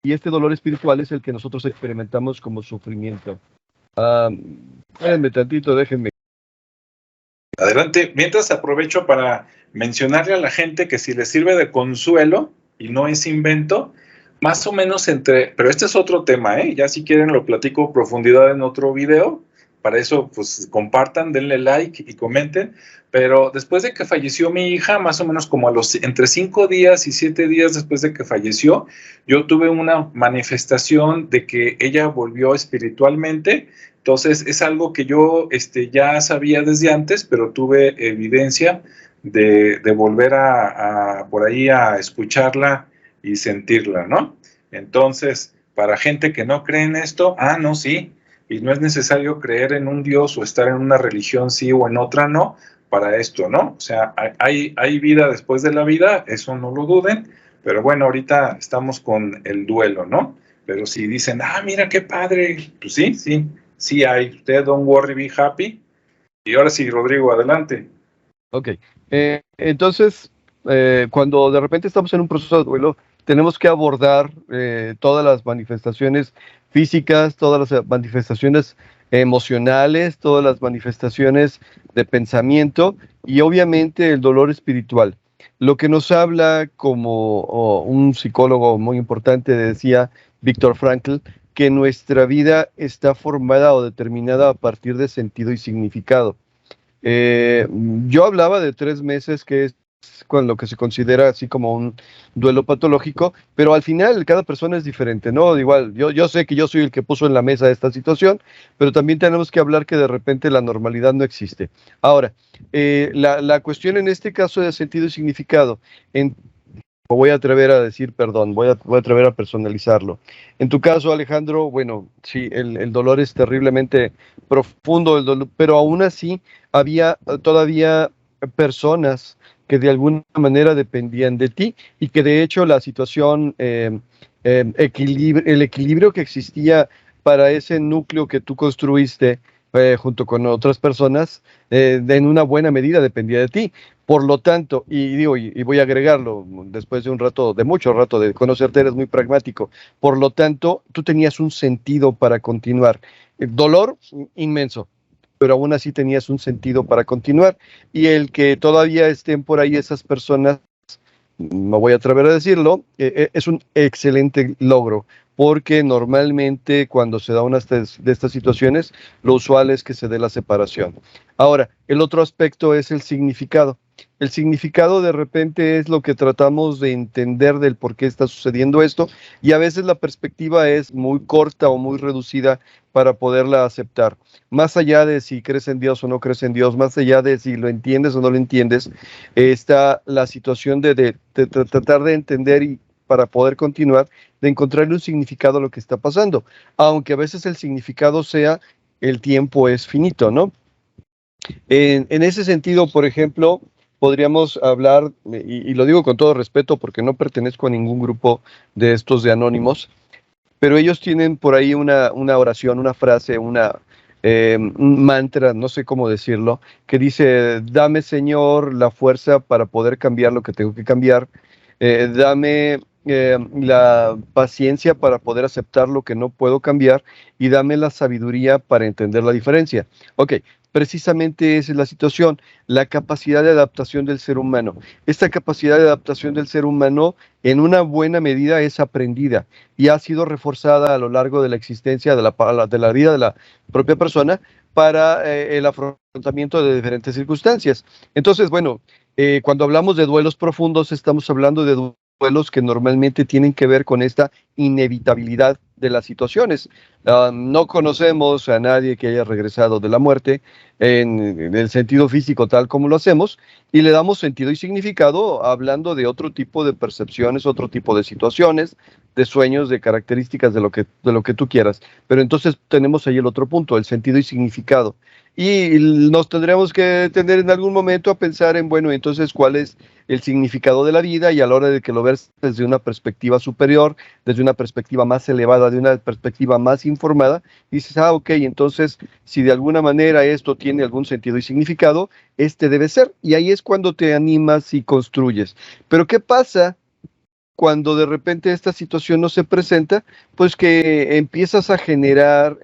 Y este dolor espiritual es el que nosotros experimentamos como sufrimiento. Espérenme tantito, déjenme. Adelante. Mientras aprovecho para mencionarle a la gente que si les sirve de consuelo y no es invento, más o menos pero este es otro tema, ya si quieren lo platico a profundidad en otro video. Para eso, pues compartan, denle like y comenten. Pero después de que falleció mi hija, más o menos como entre 5 días y 7 días después de que falleció, yo tuve una manifestación de que ella volvió espiritualmente. Entonces es algo que yo ya sabía desde antes, pero tuve evidencia de volver por ahí a escucharla y sentirla, ¿no? Entonces, para gente que no cree en esto, no, sí, y no es necesario creer en un Dios o estar en una religión sí o en otra no, para esto, ¿no? O sea, hay vida después de la vida, eso no lo duden, pero bueno, ahorita estamos con el duelo, ¿no? Pero si dicen, mira qué padre, pues sí hay, usted don't worry, be happy. Y ahora sí, Rodrigo, adelante. Ok, entonces, cuando de repente estamos en un proceso de duelo, tenemos que abordar todas las manifestaciones físicas, todas las manifestaciones emocionales, todas las manifestaciones de pensamiento y obviamente el dolor espiritual. Lo que nos habla como un psicólogo muy importante decía, Viktor Frankl, que nuestra vida está formada o determinada a partir de sentido y significado. Yo hablaba de 3 meses, que es con lo que se considera así como un duelo patológico, pero al final cada persona es diferente, ¿no? Igual, yo sé que yo soy el que puso en la mesa esta situación, pero también tenemos que hablar que de repente la normalidad no existe. Ahora, la cuestión en este caso de sentido y significado, voy a atrever a decir, perdón, voy a atrever a personalizarlo. En tu caso, Alejandro, bueno, sí, el dolor es terriblemente profundo, pero aún así había todavía personas que de alguna manera dependían de ti y que de hecho la situación, el equilibrio que existía para ese núcleo que tú construiste junto con otras personas, en una buena medida dependía de ti. Por lo tanto, y voy a agregarlo, después de un rato, de mucho rato de conocerte, eres muy pragmático. Por lo tanto, tú tenías un sentido para continuar. El dolor inmenso, pero aún así tenías un sentido para continuar. Y el que todavía estén por ahí esas personas, no voy a atrever a decirlo, es un excelente logro, porque normalmente cuando se da una de estas situaciones, lo usual es que se dé la separación. Ahora, el otro aspecto es el significado. El significado de repente es lo que tratamos de entender del por qué está sucediendo esto, y a veces la perspectiva es muy corta o muy reducida para poderla aceptar. Más allá de si crees en Dios o no crees en Dios, más allá de si lo entiendes o no lo entiendes, está la situación de tratar de entender y para poder continuar, de encontrarle un significado a lo que está pasando, aunque a veces el significado sea el tiempo es finito, ¿no? En ese sentido, por ejemplo, podríamos hablar, y lo digo con todo respeto porque no pertenezco a ningún grupo de estos de anónimos, pero ellos tienen por ahí una oración, una frase, un mantra, no sé cómo decirlo, que dice, dame Señor la fuerza para poder cambiar lo que tengo que cambiar, dame la paciencia para poder aceptar lo que no puedo cambiar y dame la sabiduría para entender la diferencia. Ok, precisamente esa es la situación, la capacidad de adaptación del ser humano. Esta capacidad de adaptación del ser humano en una buena medida es aprendida y ha sido reforzada a lo largo de la existencia de la vida de la propia persona para el afrontamiento de diferentes circunstancias. Entonces, bueno, cuando hablamos de duelos profundos, estamos hablando de duelos que normalmente tienen que ver con esta inevitabilidad de las situaciones. No conocemos a nadie que haya regresado de la muerte en el sentido físico tal como lo hacemos y le damos sentido y significado hablando de otro tipo de percepciones, otro tipo de situaciones, de sueños, de características de lo que tú quieras. Pero entonces tenemos ahí el otro punto, el sentido y significado. Y nos tendremos que tener en algún momento a pensar en, bueno, entonces, ¿cuál es el significado de la vida? Y a la hora de que lo ves desde una perspectiva superior, desde una perspectiva más elevada, de una perspectiva más informada, dices, ok, entonces, si de alguna manera esto tiene algún sentido y significado, este debe ser. Y ahí es cuando te animas y construyes. Pero ¿qué pasa cuando de repente esta situación no se presenta? Pues que empiezas a generar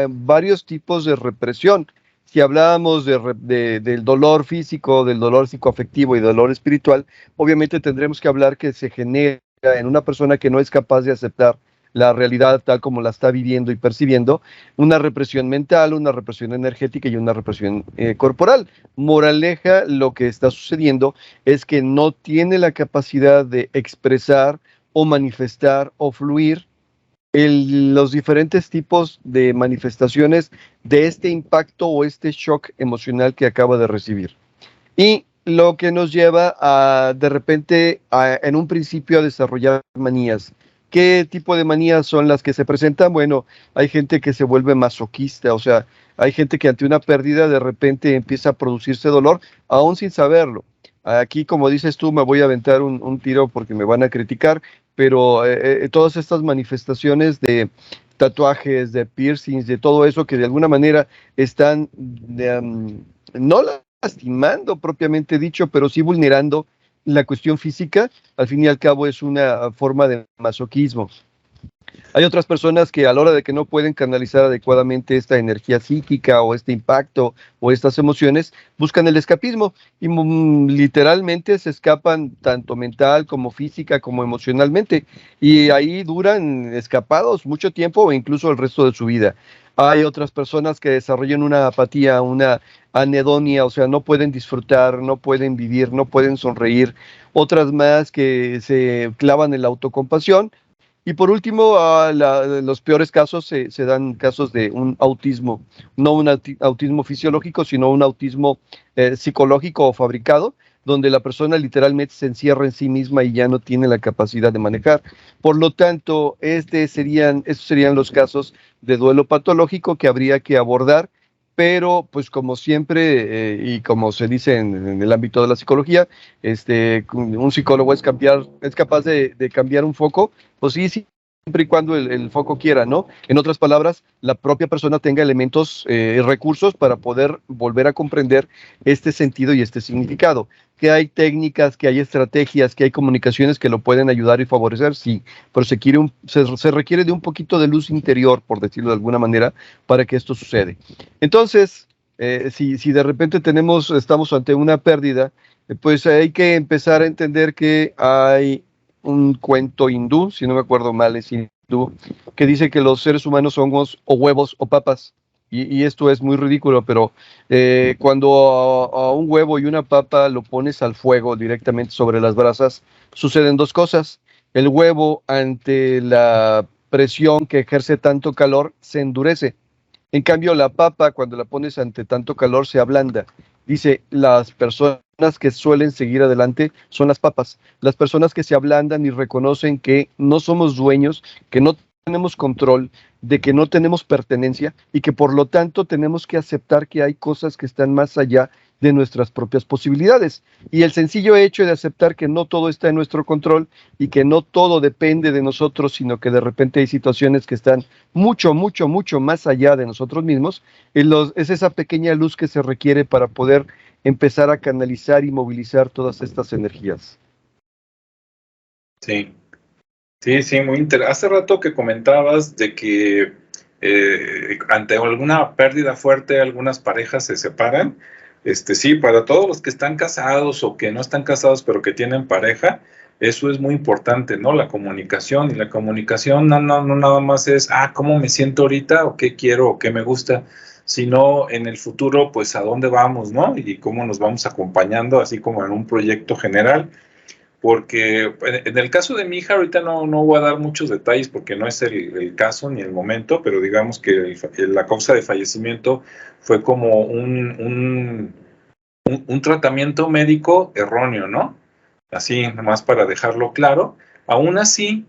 varios tipos de represión. Si hablábamos del dolor físico, del dolor psicoafectivo y del dolor espiritual, obviamente tendremos que hablar que se genera en una persona que no es capaz de aceptar la realidad tal como la está viviendo y percibiendo, una represión mental, una represión energética y una represión corporal. Moraleja, lo que está sucediendo es que no tiene la capacidad de expresar o manifestar o fluir los diferentes tipos de manifestaciones de este impacto o este shock emocional que acaba de recibir. Y lo que nos lleva a, de repente, en un principio, a desarrollar manías. ¿Qué tipo de manías son las que se presentan? Bueno, hay gente que se vuelve masoquista, o sea, hay gente que ante una pérdida de repente empieza a producirse dolor, aún sin saberlo. Aquí, como dices tú, me voy a aventar un tiro porque me van a criticar, pero todas estas manifestaciones de tatuajes, de piercings, de todo eso que de alguna manera están, no lastimando propiamente dicho, pero sí vulnerando la cuestión física, al fin y al cabo es una forma de masoquismo. Hay otras personas que a la hora de que no pueden canalizar adecuadamente esta energía psíquica o este impacto o estas emociones, buscan el escapismo y literalmente se escapan tanto mental como física como emocionalmente y ahí duran escapados mucho tiempo o incluso el resto de su vida. Hay otras personas que desarrollan una apatía, una anedonia, o sea, no pueden disfrutar, no pueden vivir, no pueden sonreír. Otras más que se clavan en la autocompasión. Y por último, los peores casos se dan casos de un autismo, no un autismo fisiológico, sino un autismo psicológico o fabricado, donde la persona literalmente se encierra en sí misma y ya no tiene la capacidad de manejar. Por lo tanto, estos serían los casos de duelo patológico que habría que abordar, pero pues como siempre, y como se dice en el ámbito de la psicología, un psicólogo es capaz de cambiar un foco, pues sí, siempre y cuando el foco quiera, ¿no? En otras palabras, la propia persona tenga elementos y recursos para poder volver a comprender este sentido y este significado. Que hay técnicas, que hay estrategias, que hay comunicaciones que lo pueden ayudar y favorecer, sí, pero se requiere de un poquito de luz interior, por decirlo de alguna manera, para que esto sucede. Entonces, si de repente estamos ante una pérdida, pues hay que empezar a entender que hay un cuento hindú, si no me acuerdo mal, es hindú, que dice que los seres humanos somos o huevos o papas. Y esto es muy ridículo, pero cuando a un huevo y una papa lo pones al fuego directamente sobre las brasas, suceden dos cosas. El huevo, ante la presión que ejerce tanto calor, se endurece. En cambio, la papa, cuando la pones ante tanto calor, se ablanda. Dice, las personas que suelen seguir adelante son las papas. Las personas que se ablandan y reconocen que no somos dueños, que no tenemos control, de que no tenemos pertenencia y que por lo tanto tenemos que aceptar que hay cosas que están más allá de nuestras propias posibilidades. Y el sencillo hecho de aceptar que no todo está en nuestro control y que no todo depende de nosotros, sino que de repente hay situaciones que están mucho, mucho, mucho más allá de nosotros mismos, es esa pequeña luz que se requiere para poder empezar a canalizar y movilizar todas estas energías. Sí, sí, muy interesante. Hace rato que comentabas de que ante alguna pérdida fuerte, algunas parejas se separan. Sí, para todos los que están casados o que no están casados, pero que tienen pareja, eso es muy importante, ¿no? La comunicación. Y la comunicación no nada más es, ¿cómo me siento ahorita? O qué quiero, o qué me gusta, sino en el futuro, pues, a dónde vamos, ¿no? Y cómo nos vamos acompañando, así como en un proyecto general. Porque en el caso de mi hija, ahorita no voy a dar muchos detalles porque no es el caso ni el momento, pero digamos que la causa de fallecimiento fue como un tratamiento médico erróneo, ¿no? Así, nomás para dejarlo claro. Aún así,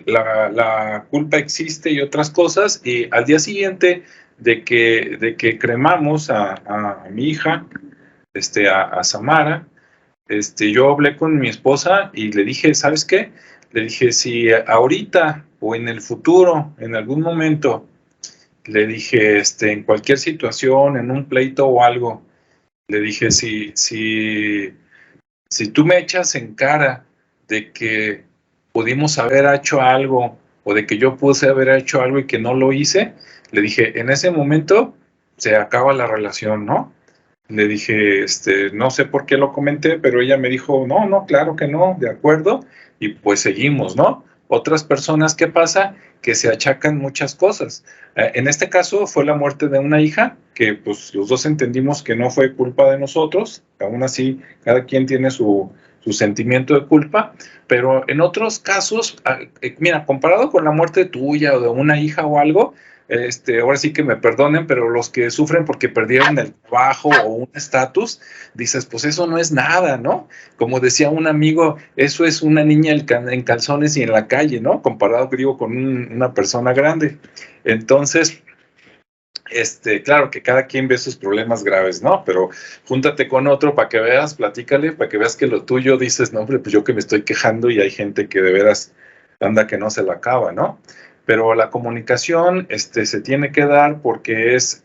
la culpa existe y otras cosas, y al día siguiente de que cremamos a mi hija, a Samara, yo hablé con mi esposa y le dije, ¿sabes qué? Le dije, si ahorita o en el futuro, en algún momento, le dije, en cualquier situación, en un pleito o algo, le dije, si tú me echas en cara de que pudimos haber hecho algo o de que yo pude haber hecho algo y que no lo hice, le dije, en ese momento se acaba la relación, ¿no? Le dije, no sé por qué lo comenté, pero ella me dijo, no, claro que no, de acuerdo, y pues seguimos, ¿no? Otras personas, ¿qué pasa? Que se achacan muchas cosas. En este caso fue la muerte de una hija, que pues los dos entendimos que no fue culpa de nosotros, aún así cada quien tiene su sentimiento de culpa, pero en otros casos, mira, comparado con la muerte tuya o de una hija o algo, ahora sí que me perdonen, pero los que sufren porque perdieron el trabajo o un estatus, dices, pues eso no es nada, ¿no? Como decía un amigo, eso es una niña en calzones y en la calle, ¿no? Comparado, digo, con una persona grande. Entonces, claro que cada quien ve sus problemas graves, ¿no? Pero júntate con otro para que veas, platícale, para que veas que lo tuyo, dices, no, hombre, pues yo que me estoy quejando y hay gente que de veras anda que no se la acaba, ¿no? Pero la comunicación se tiene que dar porque es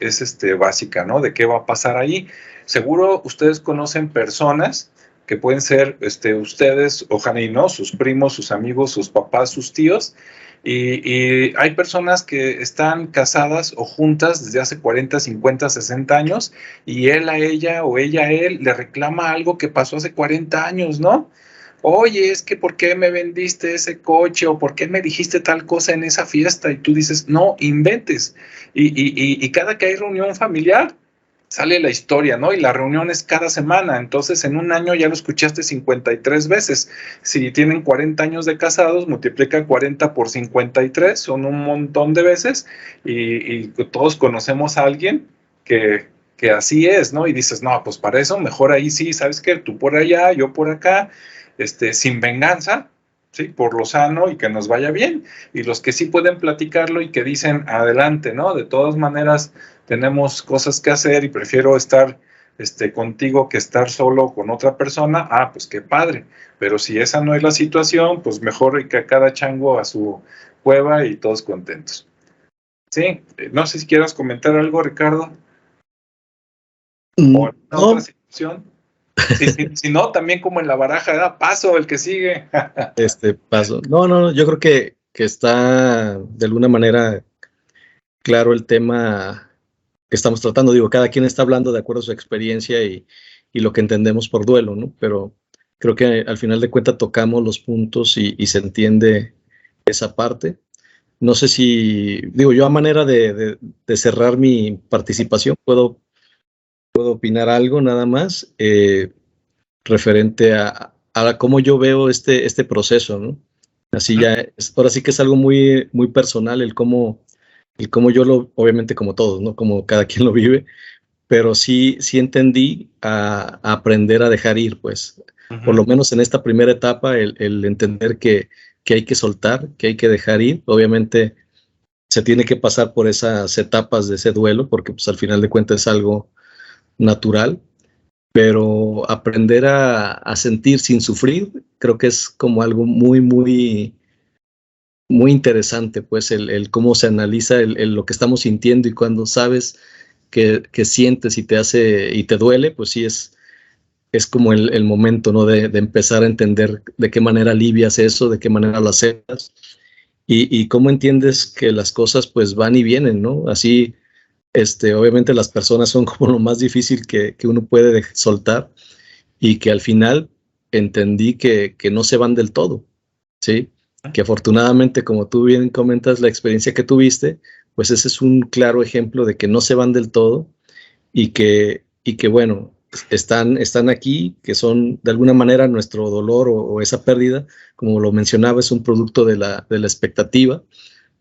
básica, ¿no? De qué va a pasar ahí. Seguro ustedes conocen personas que pueden ser ustedes, ojalá y no, sus primos, sus amigos, sus papás, sus tíos, y hay personas que están casadas o juntas desde hace 40, 50, 60 años, y él a ella o ella a él le reclama algo que pasó hace 40 años, ¿no? Oye, es que ¿por qué me vendiste ese coche? ¿O por qué me dijiste tal cosa en esa fiesta? Y tú dices, no, inventes. Y cada que hay reunión familiar, sale la historia, ¿no? Y la reunión es cada semana. Entonces, en un año ya lo escuchaste 53 veces. Si tienen 40 años de casados, multiplica 40 por 53, son un montón de veces. Y todos conocemos a alguien que así es, ¿no? Y dices, no, pues para eso mejor ahí sí, ¿sabes qué? Tú por allá, yo por acá, sin venganza, ¿sí? Por lo sano y que nos vaya bien. Y los que sí pueden platicarlo y que dicen, adelante, ¿no? De todas maneras, tenemos cosas que hacer y prefiero estar contigo que estar solo con otra persona, pues qué padre. Pero si esa no es la situación, pues mejor que cada chango a su cueva y todos contentos. Sí, no sé si quieras comentar algo, Ricardo. ¿O alguna otra situación? Si no, también como en la baraja, paso, el que sigue. Paso. No, yo creo que está de alguna manera claro el tema que estamos tratando. Digo, cada quien está hablando de acuerdo a su experiencia y lo que entendemos por duelo, ¿no? Pero creo que al final de cuentas tocamos los puntos y se entiende esa parte. No sé si, digo, yo a manera de cerrar mi participación, puedo opinar algo nada más referente a cómo yo veo este proceso, ¿no? Así ya, ahora sí que es algo muy, muy personal el cómo yo lo, obviamente como todos, ¿no? Como cada quien lo vive, pero sí entendí a aprender a dejar ir, pues, por lo menos en esta primera etapa, el entender que hay que soltar, que hay que dejar ir. Obviamente se tiene que pasar por esas etapas de ese duelo, porque pues al final de cuentas es algo natural, pero aprender a sentir sin sufrir, creo que es como algo muy, muy, muy interesante, pues el cómo se analiza lo que estamos sintiendo, y cuando sabes que sientes y te duele, pues sí es como el momento, ¿no? De empezar a entender de qué manera alivias eso, de qué manera lo aceptas, y cómo entiendes que las cosas pues van y vienen, ¿no? Así, obviamente las personas son como lo más difícil que uno puede soltar, y que al final entendí que no se van del todo, ¿sí? Que afortunadamente, como tú bien comentas, la experiencia que tuviste, pues ese es un claro ejemplo de que no se van del todo, y que bueno, están aquí, que son de alguna manera nuestro dolor o esa pérdida, como lo mencionaba, es un producto de la expectativa,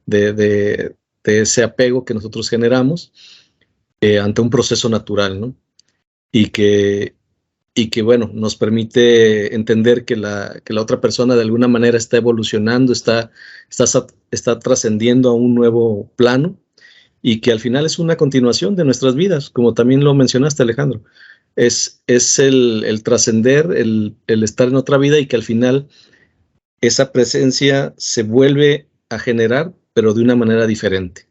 de ese apego que nosotros generamos ante un proceso natural, ¿no? Y que bueno, nos permite entender que la otra persona de alguna manera está evolucionando, está trascendiendo a un nuevo plano, y que al final es una continuación de nuestras vidas, como también lo mencionaste, Alejandro. Es el trascender, el estar en otra vida, y que al final esa presencia se vuelve a generar, pero de una manera diferente.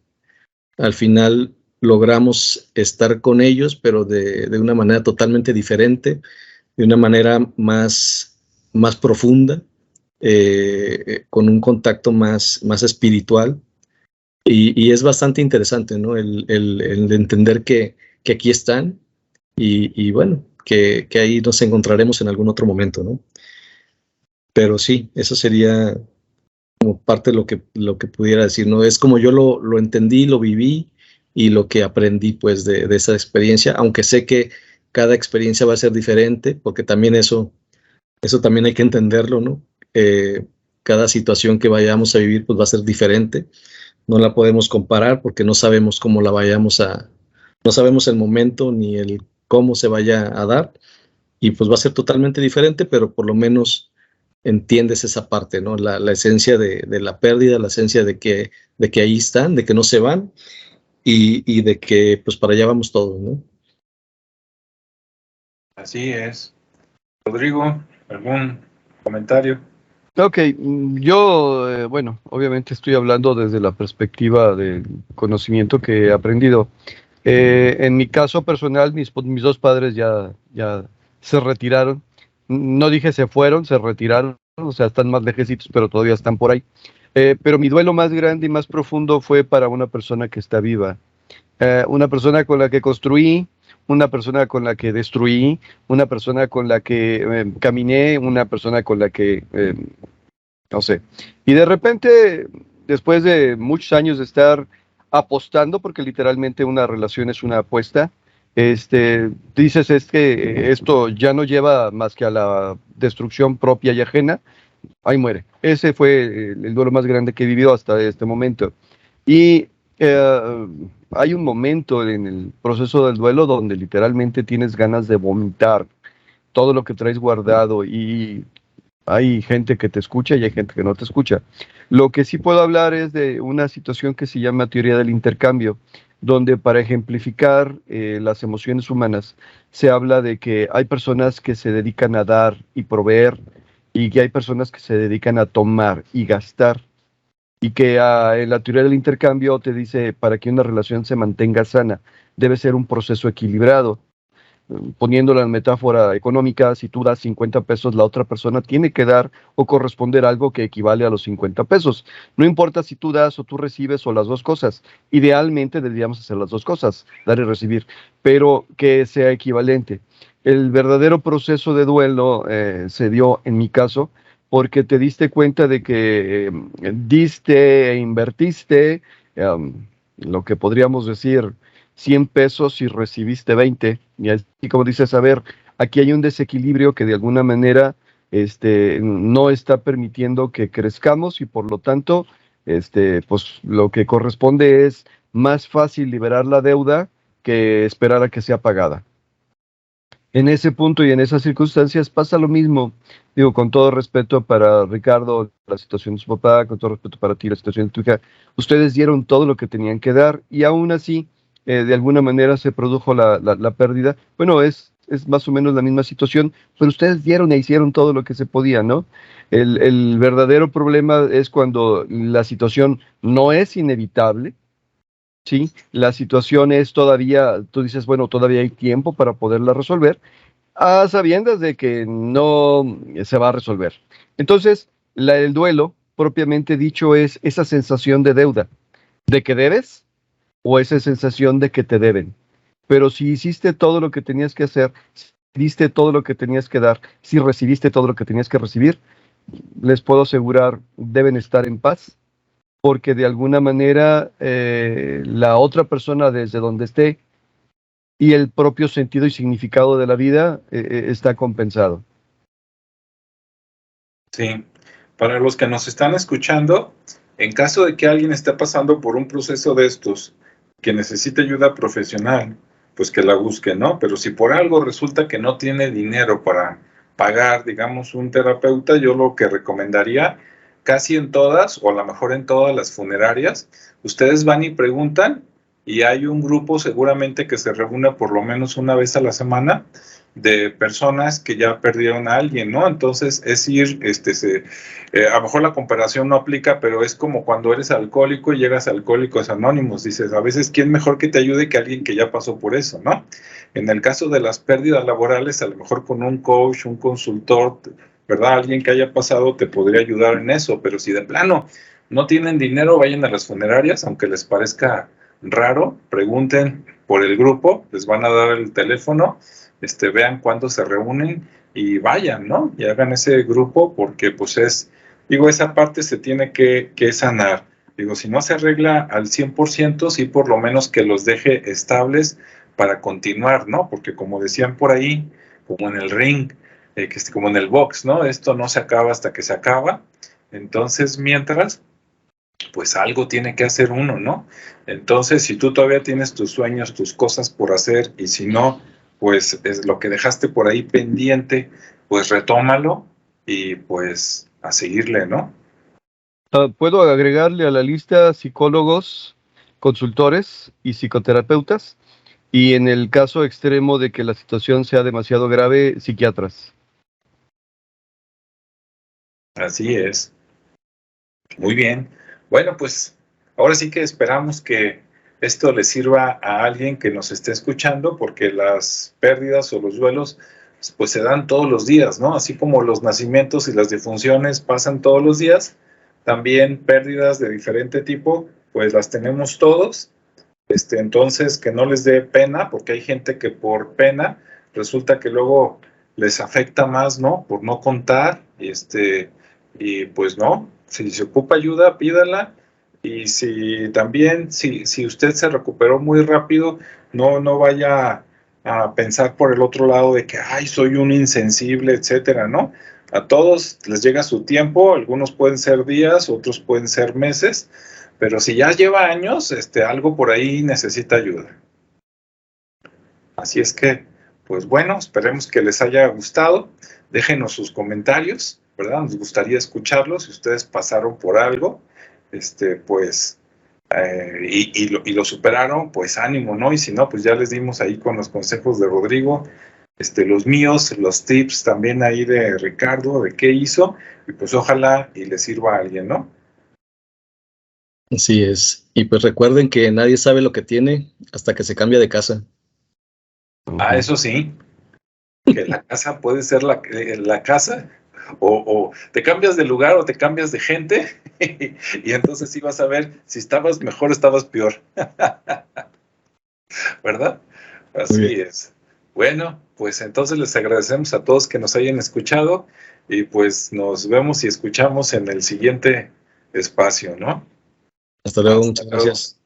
Al final logramos estar con ellos, pero de una manera totalmente diferente, de una manera más profunda, con un contacto más espiritual. Y es bastante interesante, ¿no? El entender que aquí están, y bueno, que ahí nos encontraremos en algún otro momento, ¿no? Pero sí, eso sería como parte de lo que pudiera decir, ¿no? Es como yo lo entendí, lo viví, y lo que aprendí pues de esa experiencia, aunque sé que cada experiencia va a ser diferente, porque también eso también hay que entenderlo, ¿no? Cada situación que vayamos a vivir pues va a ser diferente, no la podemos comparar porque no sabemos cómo no sabemos el momento ni el cómo se vaya a dar, y pues va a ser totalmente diferente, pero por lo menos entiendes esa parte, ¿no? La esencia de la pérdida, la esencia de que ahí están, de que no se van, y de que pues para allá vamos todos, ¿no? Así es. Rodrigo, ¿algún comentario? Ok, yo, bueno, obviamente estoy hablando desde la perspectiva del conocimiento que he aprendido. En mi caso personal, mis dos padres ya se retiraron. No dije se fueron, se retiraron, o sea, están más lejecitos, pero todavía están por ahí. Pero mi duelo más grande y más profundo fue para una persona que está viva. Una persona con la que construí, una persona con la que destruí, una persona con la que caminé, una persona con la que, no sé. Y de repente, después de muchos años de estar apostando, porque literalmente una relación es una apuesta, dices es que esto ya no lleva más que a la destrucción propia y ajena, ahí muere. Ese fue el duelo más grande que he vivido hasta este momento. Y hay un momento en el proceso del duelo donde literalmente tienes ganas de vomitar todo lo que traes guardado, y hay gente que te escucha y hay gente que no te escucha. Lo que sí puedo hablar es de una situación que se llama teoría del intercambio, donde para ejemplificar las emociones humanas se habla de que hay personas que se dedican a dar y proveer, y que hay personas que se dedican a tomar y gastar. Y que en la teoría del intercambio te dice, para que una relación se mantenga sana, debe ser un proceso equilibrado. Poniéndolo en metáfora económica, si tú das 50 pesos, la otra persona tiene que dar o corresponder algo que equivale a los 50 pesos. No importa si tú das o tú recibes o las dos cosas. Idealmente deberíamos hacer las dos cosas, dar y recibir, pero que sea equivalente. El verdadero proceso de duelo se dio en mi caso porque te diste cuenta de que diste e invertiste lo que podríamos decir 100 pesos y recibiste 20. Y así como dices, a ver, aquí hay un desequilibrio que de alguna manera no está permitiendo que crezcamos, y por lo tanto, pues lo que corresponde es más fácil liberar la deuda que esperar a que sea pagada. En ese punto y en esas circunstancias pasa lo mismo. Digo, con todo respeto para Ricardo, la situación de su papá, con todo respeto para ti, la situación de tu hija, ustedes dieron todo lo que tenían que dar, y aún así, de alguna manera se produjo la pérdida. Bueno, es más o menos la misma situación, pero ustedes dieron e hicieron todo lo que se podía, ¿no? El verdadero problema es cuando la situación no es inevitable. Sí, la situación es todavía, tú dices, bueno, todavía hay tiempo para poderla resolver, a sabiendas de que no se va a resolver. Entonces, el duelo propiamente dicho es esa sensación de deuda, de que debes o esa sensación de que te deben. Pero si hiciste todo lo que tenías que hacer, si diste todo lo que tenías que dar, si recibiste todo lo que tenías que recibir, les puedo asegurar, deben estar en paz, porque de alguna manera la otra persona desde donde esté y el propio sentido y significado de la vida está compensado. Sí, para los que nos están escuchando, en caso de que alguien esté pasando por un proceso de estos, que necesite ayuda profesional, pues que la busque, ¿no? Pero si por algo resulta que no tiene dinero para pagar, digamos, un terapeuta, yo lo que recomendaría, casi en todas, o a lo mejor en todas las funerarias, ustedes van y preguntan, y hay un grupo seguramente que se reúne por lo menos una vez a la semana, de personas que ya perdieron a alguien, ¿no? Entonces es ir, a lo mejor la comparación no aplica, pero es como cuando eres alcohólico y llegas a Alcohólicos Anónimos, dices, a veces, ¿quién mejor que te ayude que alguien que ya pasó por eso, ¿no? En el caso de las pérdidas laborales, a lo mejor con un coach, un consultor, ¿verdad? Alguien que haya pasado te podría ayudar en eso, pero si de plano no tienen dinero, vayan a las funerarias, aunque les parezca raro, pregunten por el grupo, les van a dar el teléfono, vean cuándo se reúnen y vayan, ¿no? Y hagan ese grupo porque pues esa parte se tiene que sanar. Digo, si no se arregla al 100%, sí por lo menos que los deje estables para continuar, ¿no? Porque como decían por ahí, como en el ring, como en el box, ¿no? Esto no se acaba hasta que se acaba. Entonces, mientras, pues algo tiene que hacer uno, ¿no? Entonces, si tú todavía tienes tus sueños, tus cosas por hacer, y si no, pues es lo que dejaste por ahí pendiente, pues retómalo y pues a seguirle, ¿no? Puedo agregarle a la lista psicólogos, consultores y psicoterapeutas, y en el caso extremo de que la situación sea demasiado grave, psiquiatras. Así es. Muy bien. Bueno, pues ahora sí que esperamos que esto le sirva a alguien que nos esté escuchando, porque las pérdidas o los duelos pues se dan todos los días, ¿no? Así como los nacimientos y las defunciones pasan todos los días, también pérdidas de diferente tipo, pues las tenemos todos. Entonces, que no les dé pena, porque hay gente que por pena resulta que luego les afecta más, ¿no? Por no contar, y pues no, si se ocupa ayuda, pídala, y si también, si usted se recuperó muy rápido, no vaya a pensar por el otro lado de que, ay, soy un insensible, etcétera, ¿no? A todos les llega su tiempo, algunos pueden ser días, otros pueden ser meses, pero si ya lleva años, algo por ahí necesita ayuda. Así es que, pues bueno, esperemos que les haya gustado. Déjenos sus comentarios, ¿verdad? Nos gustaría escucharlos. Si ustedes pasaron por algo, pues, y lo superaron, pues ánimo, ¿no? Y si no, pues ya les dimos ahí con los consejos de Rodrigo, los míos, los tips también ahí de Ricardo, de qué hizo, y pues ojalá y les sirva a alguien, ¿no? Así es. Y pues recuerden que nadie sabe lo que tiene hasta que se cambia de casa. Ah, eso sí, que la casa puede ser la casa, o te cambias de lugar o te cambias de gente, y entonces sí vas a ver si estabas mejor o estabas peor. ¿Verdad? Así es. Bueno, pues entonces les agradecemos a todos que nos hayan escuchado y pues nos vemos y escuchamos en el siguiente espacio, ¿no? Hasta luego, muchas gracias.